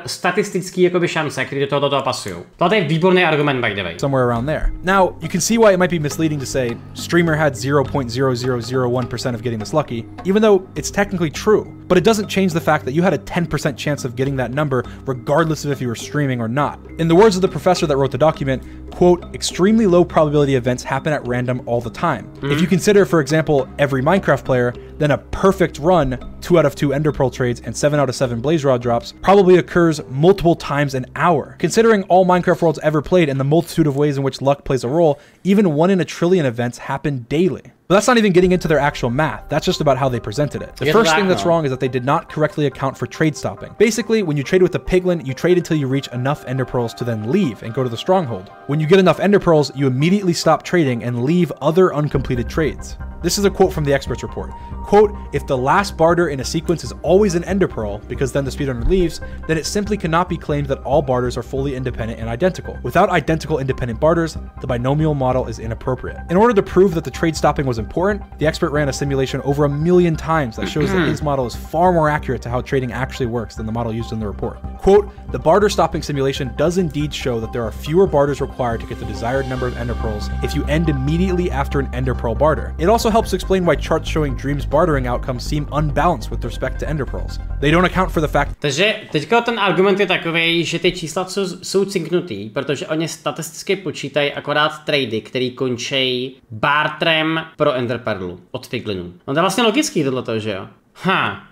statistický jakoby šance, které do toho pasují. Tohle je výborný argument, by the way. Somewhere around there. Now, you can see why it might be misleading to say streamer had 0.0001% of getting this lucky, even though it's technically true. But it doesn't change the fact that you had a 10% chance of getting that number regardless of if you were streaming or not. In the words of the professor that wrote the document, quote, extremely low probability events happen at random all the time. If you consider, for example, every Minecraft player, then a perfect run, 2 out of 2 Ender Pearl trades and 7 out of 7 Blaze Rod drops probably occurs multiple times an hour. Considering all Minecraft worlds ever played and the multitude of ways in which luck plays a role, even 1 in a trillion events happen daily. But that's not even getting into their actual math. That's just about how they presented it. The first thing that's wrong is that they did not correctly account for trade stopping. Basically, when you trade with a piglin, you trade until you reach enough Ender Pearls to then leave and go to the stronghold. When you get enough Ender Pearls, you immediately stop trading and leave other uncompleted trades. This is a quote from the expert's report. Quote, if the last barter in a sequence is always an Ender Pearl, because then the speedrunner leaves, then it simply cannot be claimed that all barters are fully independent and identical. Without identical independent barters, the binomial model is inappropriate. In order to prove that the trade stopping was important, the expert ran a simulation over 1,000,000 times that shows that his model is far more accurate to how trading actually works than the model used in the report. Quote, the barter stopping simulation does indeed show that there are fewer barters required to get the desired number of Ender Pearls if you end immediately after an Ender Pearl barter. It also helps explain why charts showing Dream's bartering outcomes seem unbalanced with respect to Ender Pearls. They don't account for the fact. Takže teďka ten argument je takový, že ty čísla jsou cinknutý, protože oni statisticky počítají akorát trady, který končí barterem pro Ender Pearlu od Figlinu. No to je vlastně logický tohleto, že jo?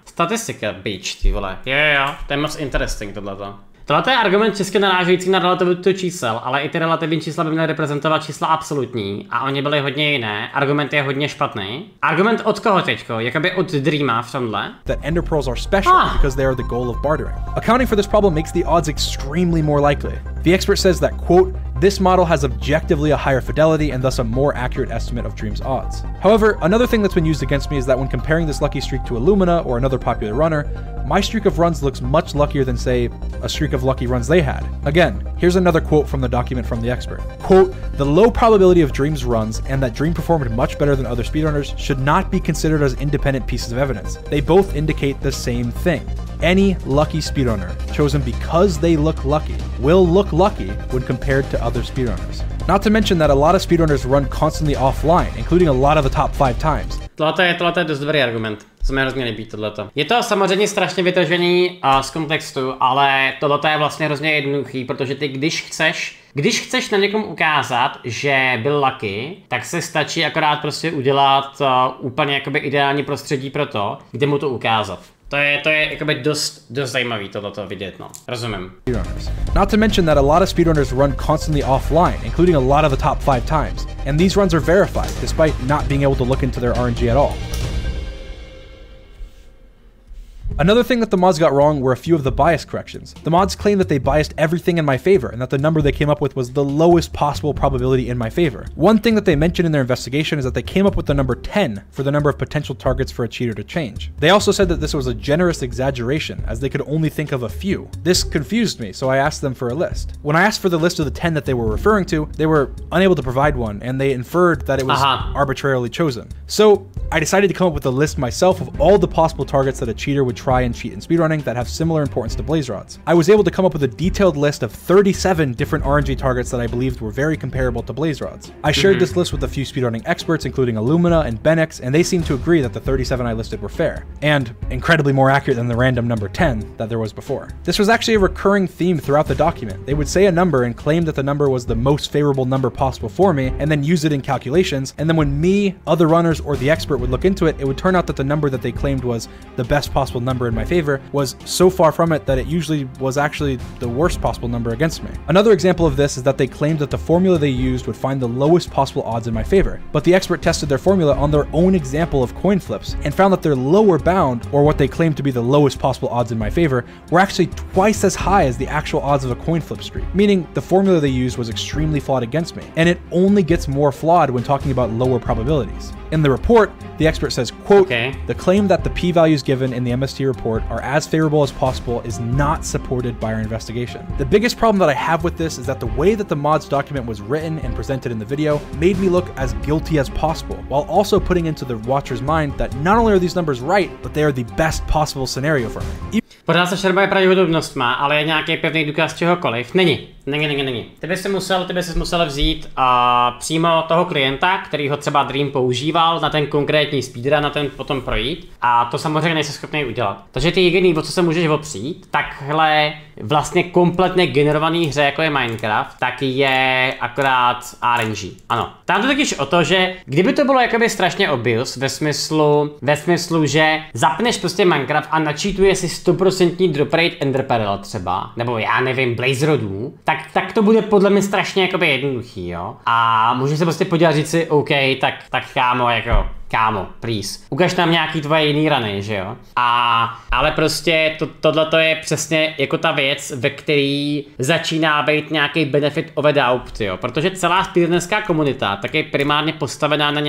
Statistika, bitch, ty vole. Jo, to je moc interesting tohleto. Tohle je argument česky narážející na relativitu čísel, ale i ty relativní čísla by měly reprezentovat čísla absolutní a oni byly hodně jiné. Argument je hodně špatný. Argument od koho teďko? Jakoby od Dreama v tomhle? That Ender Pearls are special because they are the goal of bartering. Accounting for this problem makes the odds extremely more likely. The expert says that, quote, this model has objectively a higher fidelity and thus a more accurate estimate of Dream's odds. However, another thing that's been used against me is that when comparing this lucky streak to Illumina or another popular runner, my streak of runs looks much luckier than, say, a streak of lucky runs they had. Again, here's another quote from the document from the expert. Quote, the low probability of Dream's runs and that Dream performed much better than other speedrunners should not be considered as independent pieces of evidence. They both indicate the same thing. Any lucky speedrunner chosen because they look lucky will look lucky when compared to other speedrunners. Not to mention that a lot of speedrunners run constantly offline, including a lot of the top 5 times. Tohle je dost dobrý argument. Co mi hrozně líbí tohleto. Je to samozřejmě strašně vytržený z kontextu, ale tohleto je vlastně hrozně jednoduchý, protože ty když chceš na někomu ukázat, že byl lucky, tak se stačí akorát prostě udělat úplně jakoby ideální prostředí pro to, kde mu to ukázat. To je jakoby dost zajímavý tohleto vidět, no. Rozumím. Not to mention that a lot of speedrunners run constantly offline, including a lot of the top 5 times. And these runs are verified, despite not being able to look into their RNG at all. Another thing that the mods got wrong were a few of the bias corrections. The mods claim that they biased everything in my favor and that the number they came up with was the lowest possible probability in my favor. One thing that they mentioned in their investigation is that they came up with the number 10 for the number of potential targets for a cheater to change. They also said that this was a generous exaggeration as they could only think of a few. This confused me, so I asked them for a list. When I asked for the list of the 10 that they were referring to, they were unable to provide one and they inferred that it was arbitrarily chosen. So I decided to come up with a list myself of all the possible targets that a cheater would try and cheat in speedrunning that have similar importance to blaze rods. I was able to come up with a detailed list of 37 different RNG targets that I believed were very comparable to blaze rods. I shared this list with a few speedrunning experts, including Illumina and Benix, and they seemed to agree that the 37 I listed were fair, and incredibly more accurate than the random number 10 that there was before. This was actually a recurring theme throughout the document. They would say a number and claim that the number was the most favorable number possible for me, and then use it in calculations, and then when me, other runners, or the expert would look into it, it would turn out that the number that they claimed was the best possible number in my favor was so far from it that it usually was actually the worst possible number against me. Another example of this is that they claimed that the formula they used would find the lowest possible odds in my favor, but the expert tested their formula on their own example of coin flips and found that their lower bound, or what they claimed to be the lowest possible odds in my favor, were actually twice as high as the actual odds of a coin flip streak, meaning the formula they used was extremely flawed against me, and it only gets more flawed when talking about lower probabilities. In the report, the expert says, quote, the claim that the p-values given in the MST report are as favorable as possible is not supported by our investigation. The biggest problem that I have with this is that the way that the mods document was written and presented in the video made me look as guilty as possible, while also putting into the watcher's mind that not only are these numbers right, but they are the best possible scenario for me. Pořád se šerbuje pravděpodobnostma, ale je nějaký pevný důkaz čehokoliv. Není. Ty bys si musel vzít přímo toho klienta, který ho třeba Dream používal na ten konkrétní speedrun, na ten potom projít, a to samozřejmě nejsi schopný udělat. Takže ty jediný, o co se můžeš opřít, takhle vlastně kompletně generovaný hře, jako je Minecraft, tak je akorát RNG. Ano. Tam to totiž o to, že kdyby to bylo jakoby strašně obvious, ve smyslu, že zapneš prostě Minecraft a načítuje si 100% drop rate Ender Pearl třeba, nebo já nevím, blaze rodů, tak to bude podle mě strašně jakoby jednoduchý, jo. A můžeš se prostě podívat, říct si, OK, tak kámo, please. Ukaž nám nějaký tvoje jiný rany, že jo? Ale prostě tohleto je přesně jako ta věc, ve který začíná být nějaký benefit of a doubt, jo? Protože celá speedrunnerská komunita tak je primárně postavená na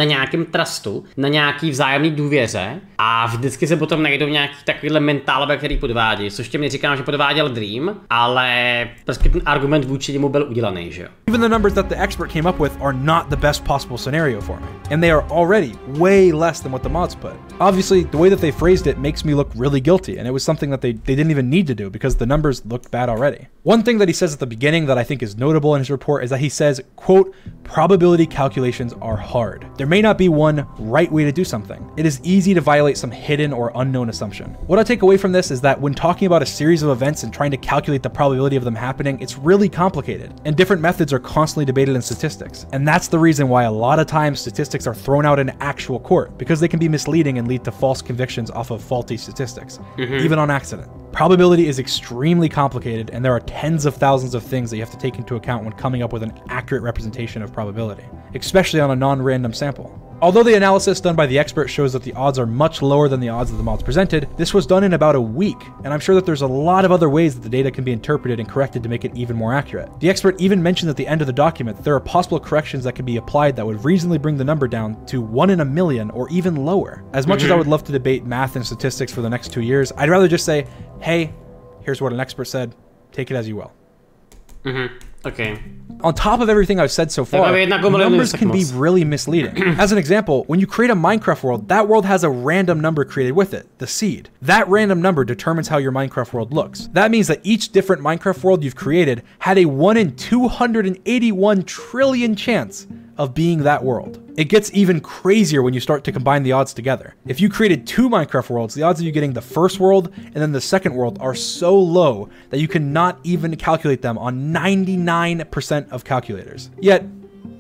nějakým trustu, na nějaký vzájemný důvěře a vždycky se potom najdou nějaký takovýhle mentálové, který podvádí, což tím neříkám, že podváděl Dream, ale prostě ten argument vůči němu byl udělaný, že jo. Even the numbers that the expert came up with are not the best possible scenario for me, and they are already way less than what the mods put. Obviously, the way that they phrased it makes me look really guilty, and it was something that they didn't even need to do because the numbers looked bad already. One thing that he says at the beginning that I think is notable in his report is that he says, quote, probability calculations are hard. There may not be one right way to do something. It is easy to violate some hidden or unknown assumption. What I take away from this is that when talking about a series of events and trying to calculate the probability of them happening, it's really complicated, and different methods are constantly debated in statistics. And that's the reason why a lot of times statistics are thrown out in actual court, because they can be misleading and lead to false convictions off of faulty statistics, even on accident. Probability is extremely complicated, and there are tens of thousands of things that you have to take into account when coming up with an accurate representation of probability, especially on a non-random sample. Although the analysis done by the expert shows that the odds are much lower than the odds that the mods presented, this was done in about a week, and I'm sure that there's a lot of other ways that the data can be interpreted and corrected to make it even more accurate. The expert even mentioned at the end of the document that there are possible corrections that can be applied that would reasonably bring the number down to 1 in a million or even lower. As much as I would love to debate math and statistics for the next 2 years, I'd rather just say, hey, here's what an expert said, take it as you will. Okay. On top of everything I've said so far, numbers can be really misleading. As an example, when you create a Minecraft world, that world has a random number created with it, the seed. That random number determines how your Minecraft world looks. That means that each different Minecraft world you've created had a 1 in 281 trillion chance of being that world. It gets even crazier when you start to combine the odds together. If you created 2 Minecraft worlds, the odds of you getting the first world and then the second world are so low that you cannot even calculate them on 99% of calculators. Yet,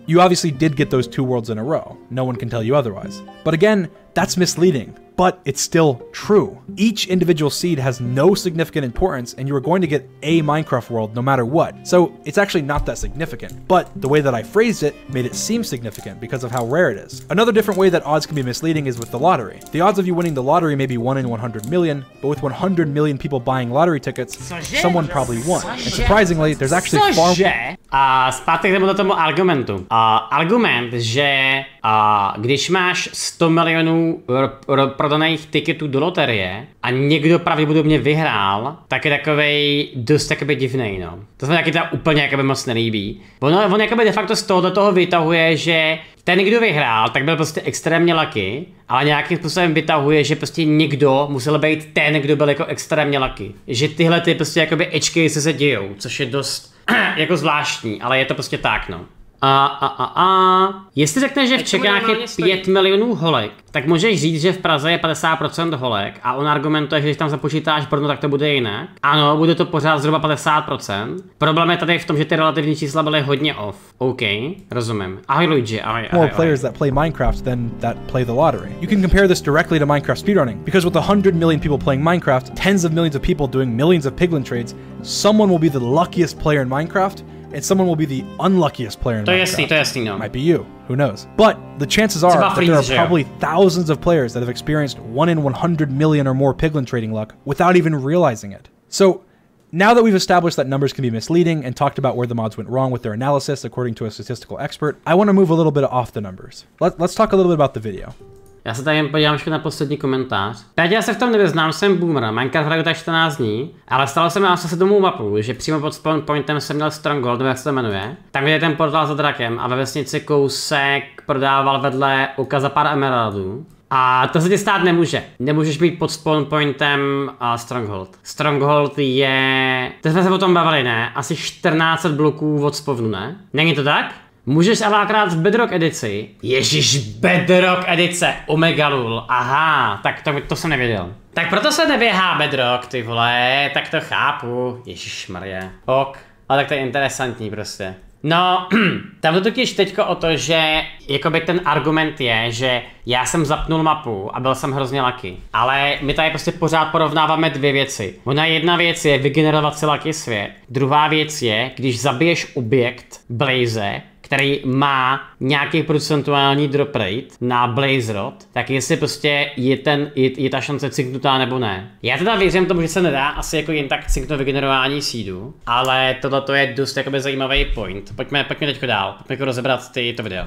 you obviously did get those 2 worlds in a row. No one can tell you otherwise. But again, that's misleading. But it's still true. Each individual seed has no significant importance, and you are going to get a Minecraft world no matter what. So it's actually not that significant, but the way that I phrased it made it seem significant because of how rare it is. Another different way that odds can be misleading is with the lottery. The odds of you winning the lottery may be 1 in 100 million, but with 100 million people buying lottery tickets, someone probably won. And surprisingly, there's actually far... Zpátky k tomu argumentu. Argument, že A když máš 100 milionů prodaných tiketů do loterie a někdo pravděpodobně vyhrál, tak je takovej dost jakoby divnej, no. To se mi taky teda úplně jakoby moc nelíbí. On jakoby de facto z toho vytahuje, že ten, kdo vyhrál, tak byl prostě extrémně lucky, ale nějakým způsobem vytahuje, že prostě někdo musel být ten, kdo byl jako extrémně lucky. Že tyhle ty prostě jakoby ečky se dějou, což je dost jako zvláštní, ale je to prostě tak, no. Jestli řekneš, že v Čechách je 5 milionů holek, tak můžeš říct, že v Praze je 50% holek a on argumentuje, že když tam započítáš porno, tak to bude jinak. Ano, bude to pořád zhruba 50%. Problém je tady v tom, že ty relativní čísla byly hodně off. OK, rozumím. Ahoj Luigi, ahoj. More players that play Minecraft than that play the lottery. You can compare this directly to Minecraft speedrunning, because with 100 million people playing Minecraft, tens of millions of people doing millions of piglin trades, someone will be the luckiest player in Minecraft, and someone will be the unluckiest player in Minecraft. To jasný, no. Might be you, who knows. But the chances are that there are probably thousands of players that have experienced 1 in 100 million or more piglin trading luck without even realizing it. So now that we've established that numbers can be misleading and talked about where the mods went wrong with their analysis according to a statistical expert, I want to move a little bit off the numbers. Let's talk a little bit about the video. Já se tady jen podívám na poslední komentář. Já se v tom nevyznám, jsem boomer, Minecraft hraju tak 14 dní, ale stalo se mi asi domů mapu, že přímo pod spawn pointem jsem měl stronghold, nebo jak se to jmenuje. Tam, kde je ten portál za drakem a ve vesnici kousek prodával vedle oka za pár emeraldů. A to se ti stát nemůže. Nemůžeš být pod spawn pointem stronghold. Stronghold je... To jsme se o tom bavili, ne? Asi 14 bloků od spawnu, ne? Není to tak? Můžeš ale akorát v Bedrock edici. Ježíš, Bedrock edice, Omega lul, aha, tak to jsem nevěděl. Tak proto se neběhá Bedrock, ty vole, tak to chápu, ježišmarje. Ok, ale tak to je interesantní prostě. No, tam to totiž teďko o to, že jakoby ten argument je, že já jsem zapnul mapu a byl jsem hrozně lucky. Ale my tady prostě pořád porovnáváme dvě věci. Ona jedna věc je vygenerovat si lucky svět. Druhá věc je, když zabiješ objekt Blaze, který má nějaký procentuální drop rate na Blaze Rod, tak jestli prostě je ta šance cinknutá nebo ne. Já teda věřím tomu, že se nedá asi jako jen tak cinknout vygenerování seedu, ale tohle je dost jakoby zajímavý point. Pojďme teďko dál, pojďme rozebrat to video.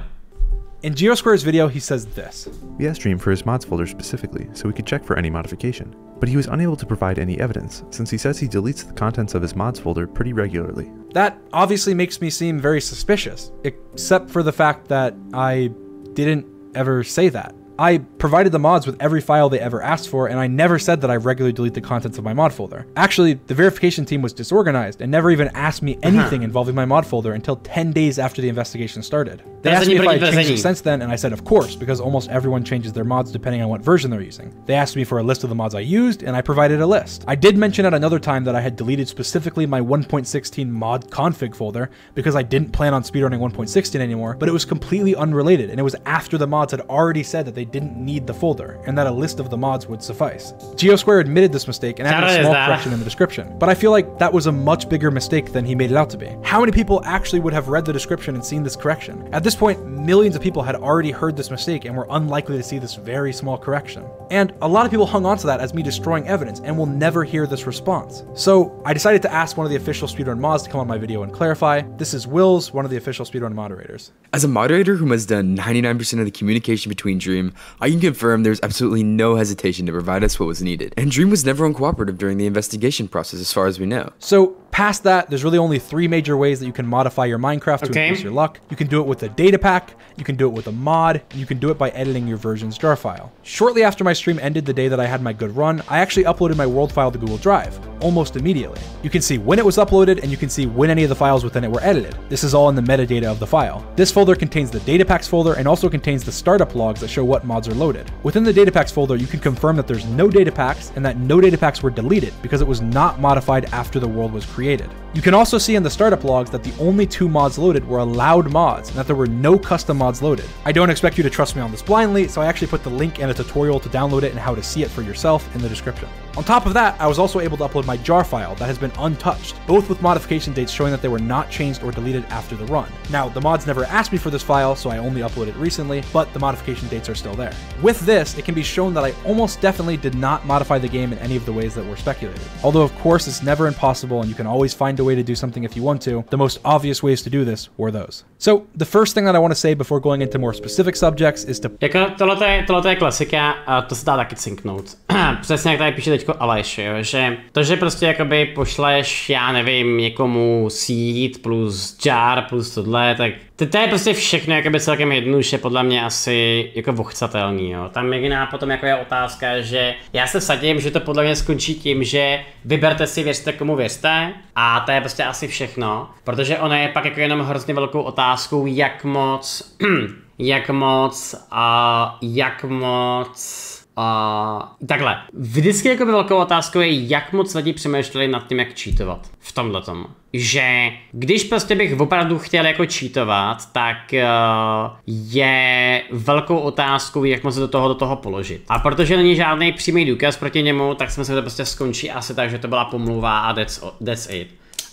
In Geosquare's video, he says this. We asked Dream for his mods folder specifically so we could check for any modification, but he was unable to provide any evidence since he says he deletes the contents of his mods folder pretty regularly. That obviously makes me seem very suspicious, except for the fact that I didn't ever say that. I provided the mods with every file they ever asked for, and I never said that I regularly delete the contents of my mod folder. Actually, the verification team was disorganized and never even asked me anything involving my mod folder until 10 days after the investigation started. They asked me if I had changed it since then, and I said of course, because almost everyone changes their mods depending on what version they're using. They asked me for a list of the mods I used, and I provided a list. I did mention at another time that I had deleted specifically my 1.16 mod config folder because I didn't plan on speedrunning 1.16 anymore, but it was completely unrelated, and it was after the mods had already said that they didn't need the folder, and that a list of the mods would suffice. Geosquare admitted this mistake and added a small correction in the description, but I feel like that was a much bigger mistake than he made it out to be. How many people actually would have read the description and seen this correction? At this point, millions of people had already heard this mistake and were unlikely to see this very small correction. And a lot of people hung on to that as me destroying evidence and will never hear this response. So I decided to ask one of the official speedrun mods to come on my video and clarify. This is Wills, one of the official speedrun moderators. As a moderator who has done 99% of the communication between Dream, I can confirm there's absolutely no hesitation to provide us what was needed. And Dream was never uncooperative during the investigation process as far as we know. So past that, there's really only 3 major ways that you can modify your Minecraft to increase your luck. You can do it with a data pack, you can do it with a mod, and you can do it by editing your version's jar file. Shortly after my stream ended the day that I had my good run, I actually uploaded my world file to Google Drive, almost immediately. You can see when it was uploaded, and you can see when any of the files within it were edited. This is all in the metadata of the file. This folder contains the data packs folder and also contains the startup logs that show what mods are loaded. Within the data packs folder, you can confirm that there's no data packs and that no data packs were deleted because it was not modified after the world was created. You can also see in the startup logs that the only 2 mods loaded were allowed mods and that there were no custom mods loaded. I don't expect you to trust me on this blindly, so I actually put the link and a tutorial to download it and how to see it for yourself in the description. On top of that, I was also able to upload my jar file that has been untouched, both with modification dates showing that they were not changed or deleted after the run. Now, the mods never asked me for this file, so I only uploaded it recently, but the modification dates are still there. With this, it can be shown that I almost definitely did not modify the game in any of the ways that were speculated. Although of course it's never impossible and you can always find a way to do something if you want to, the most obvious ways to do this were those. So the first thing that I want to say before going into more specific subjects is to... Jako tohle je klasika a to se dá taky cinknout. Přesně jak tady píše teďko Aleš, jo, že to, že prostě jakoby pošleš, já nevím, někomu seed plus jar plus tohle, tak to je prostě všechno jakoby celkem jednoduše podle mě asi jako vochcatelný, jo. Tam jediná potom jako je otázka, že já se vsadím, že to podle mě skončí tím, že vyberte si, věřte komu věřte a to je prostě asi všechno, protože ono je pak jako jenom hrozně velkou otázkou, jak moc takhle. Vždycky jako velkou otázkou je, jak moc lidi přemýšleli nad tím, jak cheatovat v tomhletom. Že když prostě bych opravdu chtěl jako cheatovat, tak je velkou otázkou, jak moc do toho položit. A protože není žádný přímý důkaz proti němu, tak si myslím, že to prostě skončí asi tak, že to byla pomluva a that's it.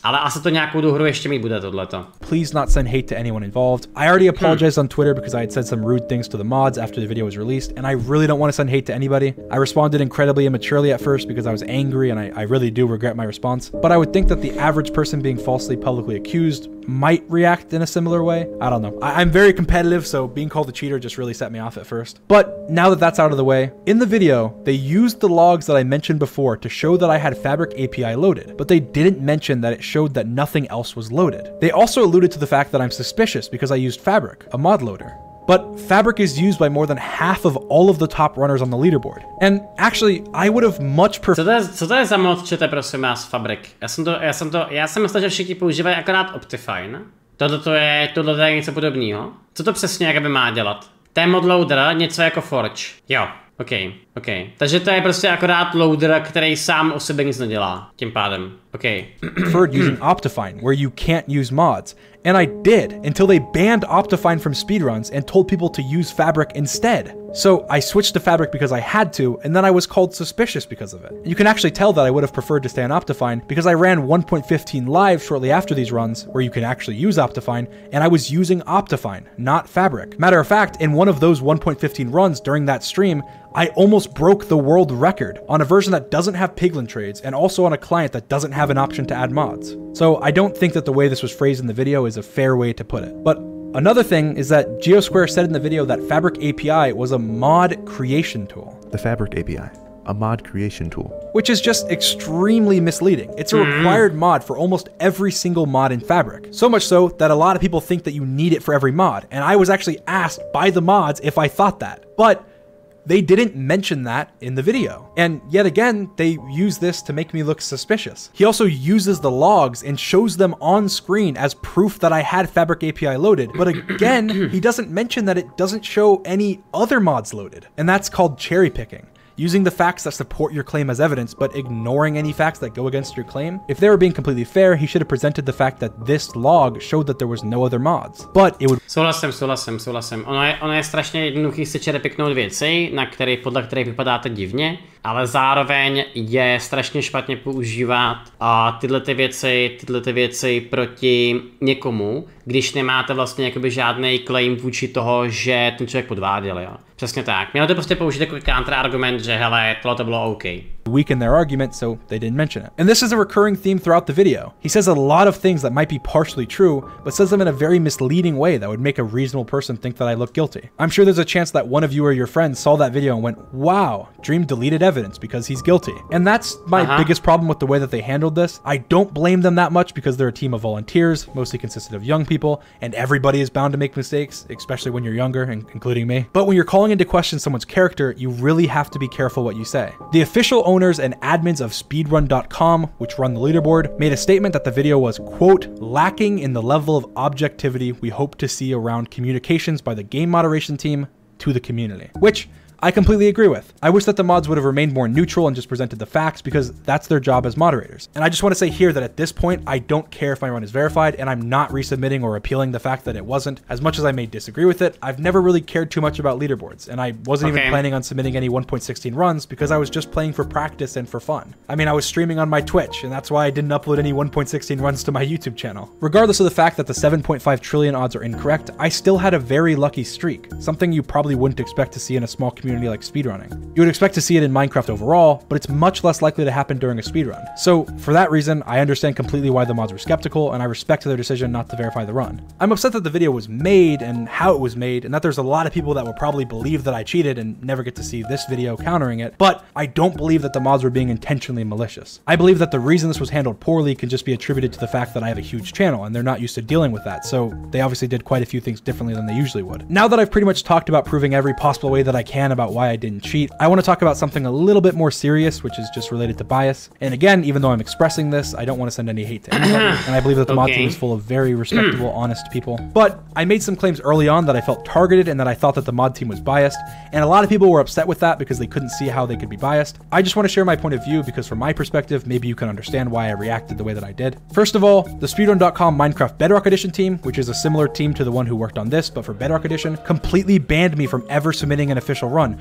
Ale asi to nějakou tu hru ještě mít bude tohleto. Please not send hate to anyone involved. I already apologized on Twitter because I had said some rude things to the mods after the video was released, and I really don't want to send hate to anybody. I responded incredibly immaturely at first because I was angry, and I really do regret my response. But I would think that the average person being falsely publicly accused might react in a similar way. I don't know. I'm very competitive, so being called a cheater just really set me off at first. But now that that's out of the way, in the video, they used the logs that I mentioned before to show that I had Fabric API loaded, but they didn't mention that it showed that nothing else was loaded. They also alluded to the fact that I'm suspicious because I used Fabric, a mod loader. But Fabric is used by more than half of all of the top runners on the leaderboard. And actually, I would have much preferred... Co to je za mod, čete prosím vás, Fabric? Já jsem myslel, že všichni používají akorát Optifine. Tohle je něco podobného. Co to přesně jakoby má dělat? To je mod loader, něco jako Forge. Jo. OK. Takže to je prostě akorát loader, který sám o sebe nic nedělá. Tím pádem. OK. Preferred using Optifine, where you can't use mods. And I did, until they banned Optifine from speedruns and told people to use Fabric instead. So I switched to Fabric because I had to, and then I was called suspicious because of it. You can actually tell that I would have preferred to stay on Optifine because I ran 1.15 live shortly after these runs, where you can actually use Optifine, and I was using Optifine, not Fabric. Matter of fact, in one of those 1.15 runs during that stream, I almost broke the world record on a version that doesn't have piglin trades and also on a client that doesn't have an option to add mods. So I don't think that the way this was phrased in the video is a fair way to put it. But another thing is that Geosquare said in the video that Fabric API was a mod creation tool. The Fabric API, a mod creation tool. Which is just extremely misleading. It's a required mod for almost every single mod in Fabric. So much so that a lot of people think that you need it for every mod. And I was actually asked by the mods if I thought that. But they didn't mention that in the video. And yet again, they use this to make me look suspicious. He also uses the logs and shows them on screen as proof that I had Fabric API loaded. But again, he doesn't mention that it doesn't show any other mods loaded. And that's called cherry picking. Using the facts that support your claim as evidence, but ignoring any facts that go against your claim. If they were being completely fair, he should have presented the fact that this log showed that there was no other mods. But it would... Souhlasím. Ono je strašně jednoduchý si čerepiknout věci, podle kterých vypadáte divně, ale zároveň je strašně špatně používat tyhle věci proti někomu, když nemáte vlastně jakoby žádný claim vůči toho, že ten člověk podváděl, jo. Přesně tak. Měl to prostě použít jako counterargument, že hele, tohle to bylo OK. Weaken their argument, so they didn't mention it. And this is a recurring theme throughout the video. He says a lot of things that might be partially true, but says them in a very misleading way that would make a reasonable person think that I look guilty. I'm sure there's a chance that one of you or your friends saw that video and went, wow, Dream deleted evidence because he's guilty. And that's my biggest problem with the way that they handled this. I don't blame them that much because they're a team of volunteers, mostly consisted of young people, and everybody is bound to make mistakes, especially when you're younger, including me. But when you're calling into question someone's character, you really have to be careful what you say. The official owners and admins of speedrun.com, which run the leaderboard, made a statement that the video was, quote, lacking in the level of objectivity we hope to see around communications by the game moderation team to the community, which I completely agree with. I wish that the mods would have remained more neutral and just presented the facts because that's their job as moderators. And I just want to say here that at this point, I don't care if my run is verified and I'm not resubmitting or appealing the fact that it wasn't. As much as I may disagree with it, I've never really cared too much about leaderboards, and I wasn't even planning on submitting any 1.16 runs because I was just playing for practice and for fun. I mean, I was streaming on my Twitch, and that's why I didn't upload any 1.16 runs to my YouTube channel. Regardless of the fact that the 7.5 trillion odds are incorrect, I still had a very lucky streak, something you probably wouldn't expect to see in a small community like speedrunning. You would expect to see it in Minecraft overall, but it's much less likely to happen during a speedrun. So for that reason, I understand completely why the mods were skeptical, and I respect their decision not to verify the run. I'm upset that the video was made and how it was made, and that there's a lot of people that will probably believe that I cheated and never get to see this video countering it, but I don't believe that the mods were being intentionally malicious. I believe that the reason this was handled poorly can just be attributed to the fact that I have a huge channel and they're not used to dealing with that, so they obviously did quite a few things differently than they usually would. Now that I've pretty much talked about proving every possible way that I can about why I didn't cheat, I want to talk about something a little bit more serious, which is just related to bias. And again, even though I'm expressing this, I don't want to send any hate to anybody, and I believe that the mod team is full of very respectable, honest people. But I made some claims early on that I felt targeted and that I thought that the mod team was biased, and a lot of people were upset with that because they couldn't see how they could be biased. I just want to share my point of view because from my perspective, maybe you can understand why I reacted the way that I did. First of all, the speedrun.com Minecraft Bedrock Edition team, which is a similar team to the one who worked on this, but for Bedrock Edition, completely banned me from ever submitting an official run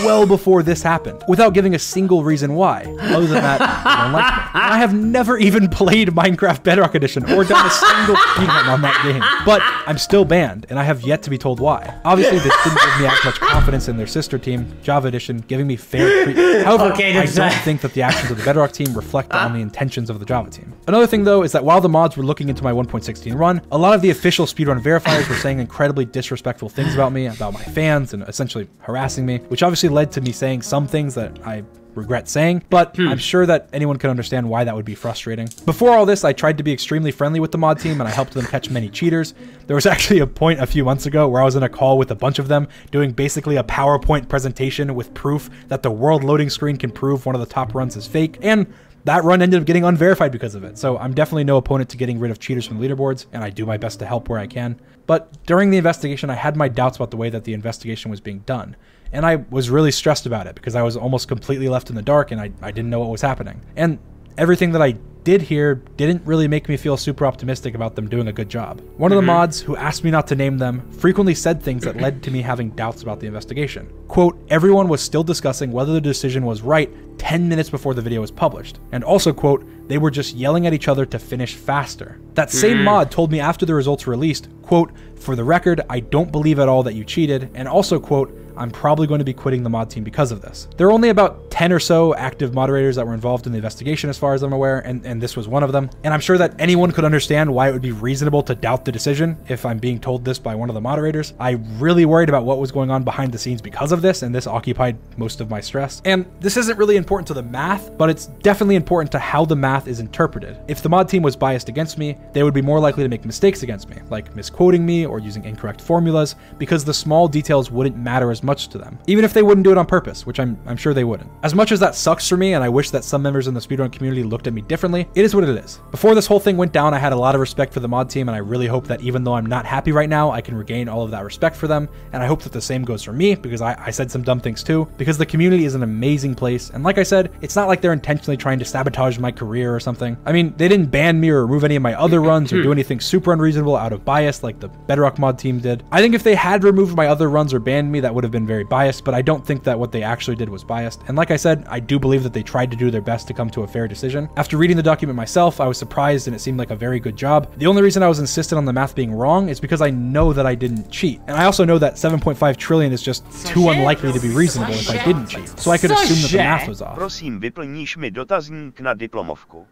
well before this happened, without giving a single reason why. Other than that, they don't like me. I have never even played Minecraft Bedrock Edition or done a single speedrun on that game, but I'm still banned, and I have yet to be told why. Obviously, this didn't give me as much confidence in their sister team, Java Edition, giving me fair treatment. However, I don't think that the actions of the Bedrock team reflect on the intentions of the Java team. Another thing, though, is that while the mods were looking into my 1.16 run, a lot of the official speedrun verifiers were saying incredibly disrespectful things about me, about my fans, and essentially harassing me, which obviously led to me saying some things that I regret saying, but I'm sure that anyone can understand why that would be frustrating. Before all this, I tried to be extremely friendly with the mod team and I helped them catch many cheaters. There was actually a point a few months ago where I was in a call with a bunch of them doing basically a PowerPoint presentation with proof that the world loading screen can prove one of the top runs is fake, and that run ended up getting unverified because of it. So I'm definitely no opponent to getting rid of cheaters from leaderboards, and I do my best to help where I can. But during the investigation, I had my doubts about the way that the investigation was being done. And I was really stressed about it because I was almost completely left in the dark and I didn't know what was happening. And everything that I did here didn't really make me feel super optimistic about them doing a good job. One of the mods, who asked me not to name them, frequently said things that led to me having doubts about the investigation. Quote, everyone was still discussing whether the decision was right 10 minutes before the video was published. And also, quote, they were just yelling at each other to finish faster. That same mod told me after the results were released, quote, for the record, I don't believe at all that you cheated, and also, quote, I'm probably going to be quitting the mod team because of this. There are only about 10 or so active moderators that were involved in the investigation as far as I'm aware, and this was one of them. And I'm sure that anyone could understand why it would be reasonable to doubt the decision if I'm being told this by one of the moderators. I really worried about what was going on behind the scenes because of this, and this occupied most of my stress. And this isn't really important to the math, but it's definitely important to how the math is interpreted. If the mod team was biased against me, they would be more likely to make mistakes against me, like misquoting me or using incorrect formulas, because the small details wouldn't matter as much to them, even if they wouldn't do it on purpose, which I'm sure they wouldn't. As much as that sucks for me, and I wish that some members in the speedrun community looked at me differently, it is what it is. Before this whole thing went down, I had a lot of respect for the mod team, and I really hope that even though I'm not happy right now, I can regain all of that respect for them, and I hope that the same goes for me, because I said some dumb things too, because the community is an amazing place, and like I said, it's not like they're intentionally trying to sabotage my career or something. I mean, they didn't ban me or remove any of my other runs or do anything super unreasonable out of bias like the Bedrock mod team did. I think if they had removed my other runs or banned me, that would have been very biased, but I don't think that what they actually did was biased. And like I said, I do believe that they tried to do their best to come to a fair decision. After reading the document myself, I was surprised and it seemed like a very good job. The only reason I was insistent on the math being wrong is because I know that I didn't cheat. And I also know that 7.5 trillion is just too unlikely to be reasonable if I didn't cheat. So I could assume that the math was off. Prosím, vyplníš mi dotazník na diplomovku.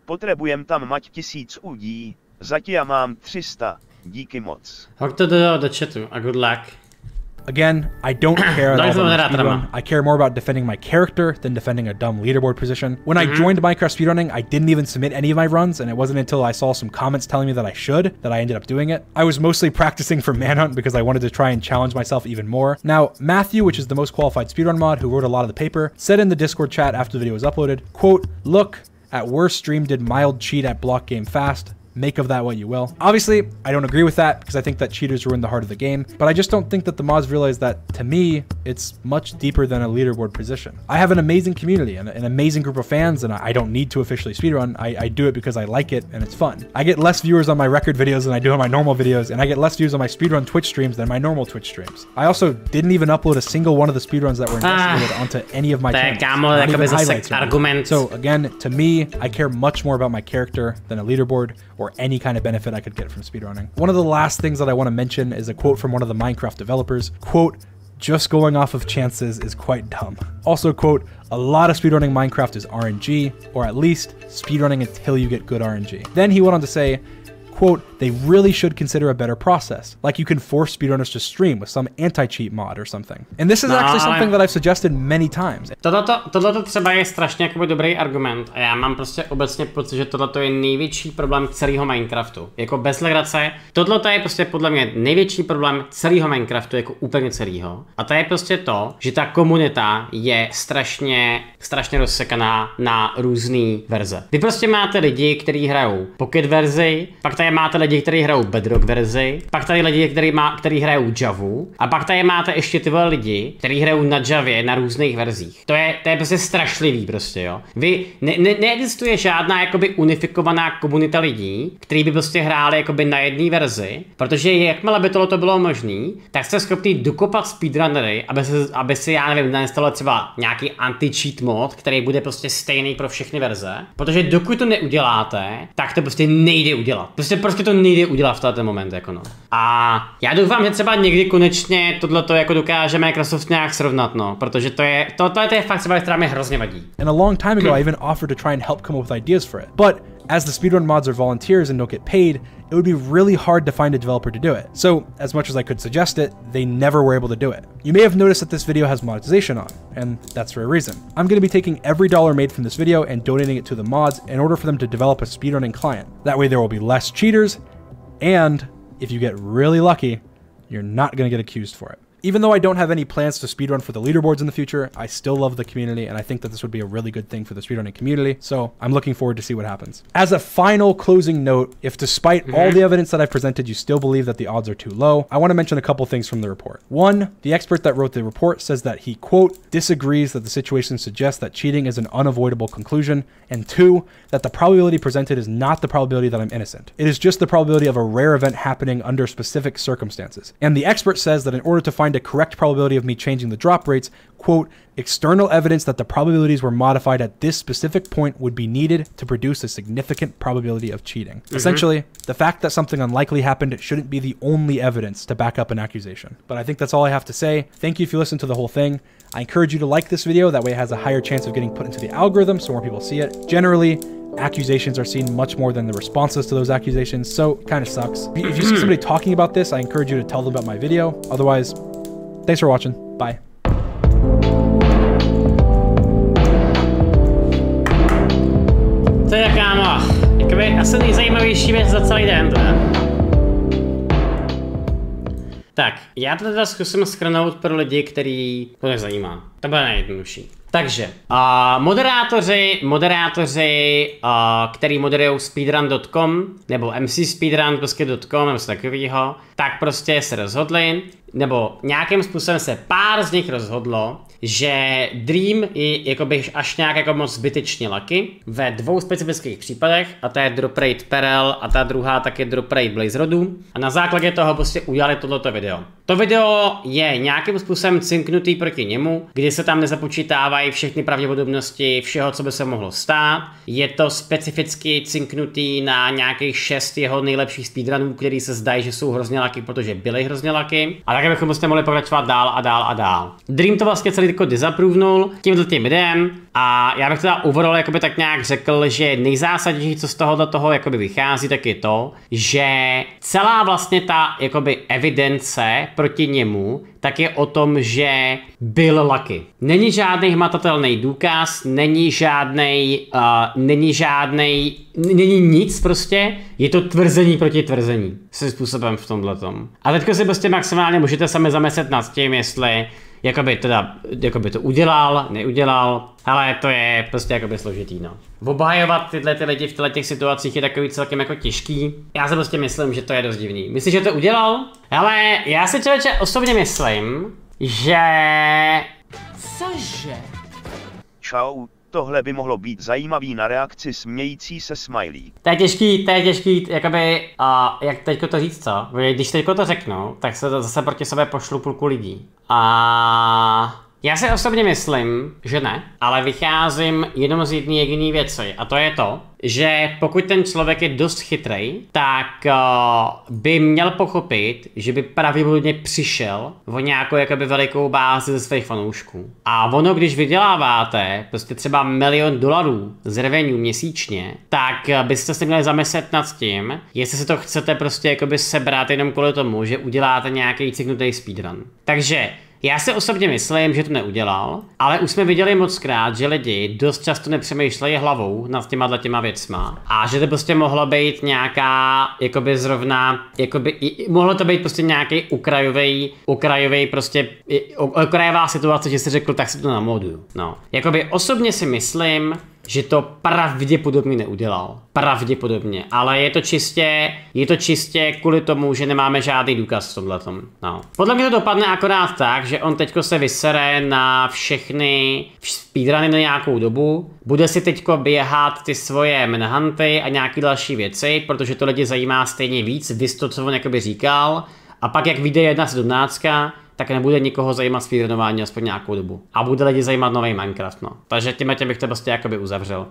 Potřebujem tam mať 1000 lidí, zatím já mám 300. Díky moc. Hoď to do chatu a good luck. Again, I don't care about speedrun. I care more about defending my character than defending a dumb leaderboard position. When I joined Minecraft speedrunning, I didn't even submit any of my runs, and it wasn't until I saw some comments telling me that I should that I ended up doing it. I was mostly practicing for Manhunt because I wanted to try and challenge myself even more. Now, Matthew, which is the most qualified speedrun mod who wrote a lot of the paper, said in the Discord chat after the video was uploaded, quote, look, at worst, Dream did mild cheat at block game fast. make of that what you will. Obviously, I don't agree with that because I think that cheaters ruin the heart of the game, but I just don't think that the mods realize that, to me, it's much deeper than a leaderboard position. I have an amazing community and an amazing group of fans, and I don't need to officially speedrun. I do it because I like it and it's fun. I get less viewers on my record videos than I do on my normal videos, and I get less views on my speedrun Twitch streams than my normal Twitch streams. I also didn't even upload a single one of the speedruns that were investigated onto any of my channels. Not even highlights or so again, to me, I care much more about my character than a leaderboard or any kind of benefit I could get from speedrunning. One of the last things that I want to mention is a quote from one of the Minecraft developers. Quote, "Just going off of chances is quite dumb." Also, quote, "A lot of speedrunning Minecraft is RNG, or at least speedrunning until you get good RNG." Then he went on to say, quote, "They really should consider a better process. Like you can force speedrunners to stream with some anti-cheat mod or something." And this is actually something that I've suggested many times. Tohleto třeba je strašně jakoby dobrý argument a já mám prostě obecně pocit, že tohleto je největší problém celého Minecraftu. Jako bez legrace, tohleto je prostě podle mě největší problém celého Minecraftu, jako úplně celého. A to je prostě to, že ta komunita je strašně rozsekaná na různé verze. Vy prostě máte lidi, kteří hrajou Pocket verzi, pak tady máte lidi, kteří hrajou Bedrock verzi, pak tady lidi, kteří hrajou Javu, a pak tady máte ještě tyhle lidi, kteří hrajou na Javě na různých verzích. To je prostě strašlivý prostě, jo. Neexistuje žádná jakoby unifikovaná komunita lidí, kteří by prostě hráli jakoby na jedné verzi, protože jakmile by tohleto bylo možný, tak jste schopni dokopat speedrunnery, aby si já nevím, nainstalovali třeba nějaký anti-cheat mod, který bude prostě stejný pro všechny verze, protože dokud to neuděláte, tak to prostě nejde udělat. Prostě to nejde udělat v tenhle moment, jako no. A já doufám, že třeba někdy konečně tohleto jako dokáže Microsoft nějak srovnat, no, protože tohle je fakt třeba, která mi hrozně vadí. And a long time ago I even offered to try and help come up with ideas for it. But as the speedrun mods are volunteers and don't get paid, it would be really hard to find a developer to do it. So, as much as I could suggest it, they never were able to do it. You may have noticed that this video has monetization on, and that's for a reason. I'm going to be taking every dollar made from this video and donating it to the mods in order for them to develop a speedrunning client. That way there will be less cheaters, and if you get really lucky, you're not going to get accused for it. Even though I don't have any plans to speedrun for the leaderboards in the future, I still love the community, and I think that this would be a really good thing for the speedrunning community, so I'm looking forward to see what happens. As a final closing note, if despite all the evidence that I've presented, you still believe that the odds are too low, I want to mention a couple things from the report. One, the expert that wrote the report says that he, quote, "disagrees that the situation suggests that cheating is an unavoidable conclusion," and two, that the probability presented is not the probability that I'm innocent. It is just the probability of a rare event happening under specific circumstances. And the expert says that in order to find a correct probability of me changing the drop rates, quote, "external evidence that the probabilities were modified at this specific point would be needed to produce a significant probability of cheating." Essentially, the fact that something unlikely happened shouldn't be the only evidence to back up an accusation. But I think that's all I have to say. Thank you if you listened to the whole thing. I encourage you to like this video, that way it has a higher chance of getting put into the algorithm so more people see it. Generally, accusations are seen much more than the responses to those accusations, so it kind of sucks. If you see somebody talking about this, I encourage you to tell them about my video. Otherwise, thanks for watching. Bye. To je, kámo, jakoby asi nejzajímavější věc za celý den, teda. Tak, já to teda zkusím shrnout pro lidi, který to nezajímá. To bude nejjednodušší. Takže, moderátoři, který moderují speedrun.com nebo mcspeedrun.com nebo takovýho, tak prostě se rozhodli, nebo nějakým způsobem se pár z nich rozhodlo, že Dream je jakoby až nějak jako moc zbytečně lucky ve dvou specifických případech, a to je drop rate Perel a ta druhá taky drop rate Blaze Rodu, a na základě toho prostě udělali tohleto video. To video je nějakým způsobem cinknutý proti němu, kdy se tam nezapočítávají všechny pravděpodobnosti všeho, co by se mohlo stát. Je to specificky cinknutý na nějakých 6 jeho nejlepších speedrunů, který se zdají, že jsou hrozně lucky, protože byly hrozně lucky. A tak bychom prostě mohli pokračovat dál a dál a dál. Dream to vlastně celý jako disapprovenul tímto videem, a já bych teda overall jakoby tak nějak řekl, že nejzásadnější, co z toho jakoby vychází, tak je to, že celá vlastně ta jakoby evidence proti němu tak je o tom, že byl lucky. Není žádný hmatatelný důkaz, není nic prostě, je to tvrzení proti tvrzení svým způsobem v tomhletom. A teďko si prostě maximálně můžete sami zamyslet nad tím, jakoby to udělal, neudělal, ale to je prostě jakoby složitý, no. Obhajovat tyhle ty lidi v těch situacích je takový celkem jako těžký. Já si prostě myslím, že to je dost divný. Myslíš, že to udělal? Ale já si člověče osobně myslím, že... Cože? Čau, tohle by mohlo být zajímavý na reakci smějící se smiley. To je těžký, jakoby, jak teďko to říct, co? Když teďko to řeknu, tak se zase proti sobě pošlu půlku lidí. A já si osobně myslím, že ne, ale vycházím jenom z jedné jediné věci, a to je to, že pokud ten člověk je dost chytrej, tak by měl pochopit, že by pravděpodobně přišel o nějakou jakoby velikou bázi ze svých fanoušků. A ono, když vyděláváte prostě třeba $1 000 000 z revenue měsíčně, tak byste se měli zamyslet nad tím, jestli si to chcete prostě jakoby sebrat jenom kvůli tomu, že uděláte nějaký cinknutej speedrun. Takže já si osobně myslím, že to neudělal, ale už jsme viděli mockrát, že lidi dost často nepřemýšlejí hlavou nad těma věcma a že to prostě mohlo být nějaká, jakoby zrovna, mohlo to být prostě nějaký okrajový prostě, okrajová situace, že si řekl, tak si to namoduju. No, jakoby osobně si myslím, že to pravděpodobně neudělal. Pravděpodobně, ale je to čistě kvůli tomu, že nemáme žádný důkaz v tomhletom. No. Podle mě to dopadne akorát tak, že on teďko se vysere na všechny speedruny na nějakou dobu, bude si teďko běhat ty svoje manhunty a nějaký další věci, protože to lidi zajímá stejně víc, víc to, co on jakoby říkal, a pak jak vyjde 1.17, tak nebude nikoho zajímat speedrunování aspoň nějakou dobu. A bude lidi zajímat nový Minecraft, no. Takže tím bych to prostě jakoby uzavřel.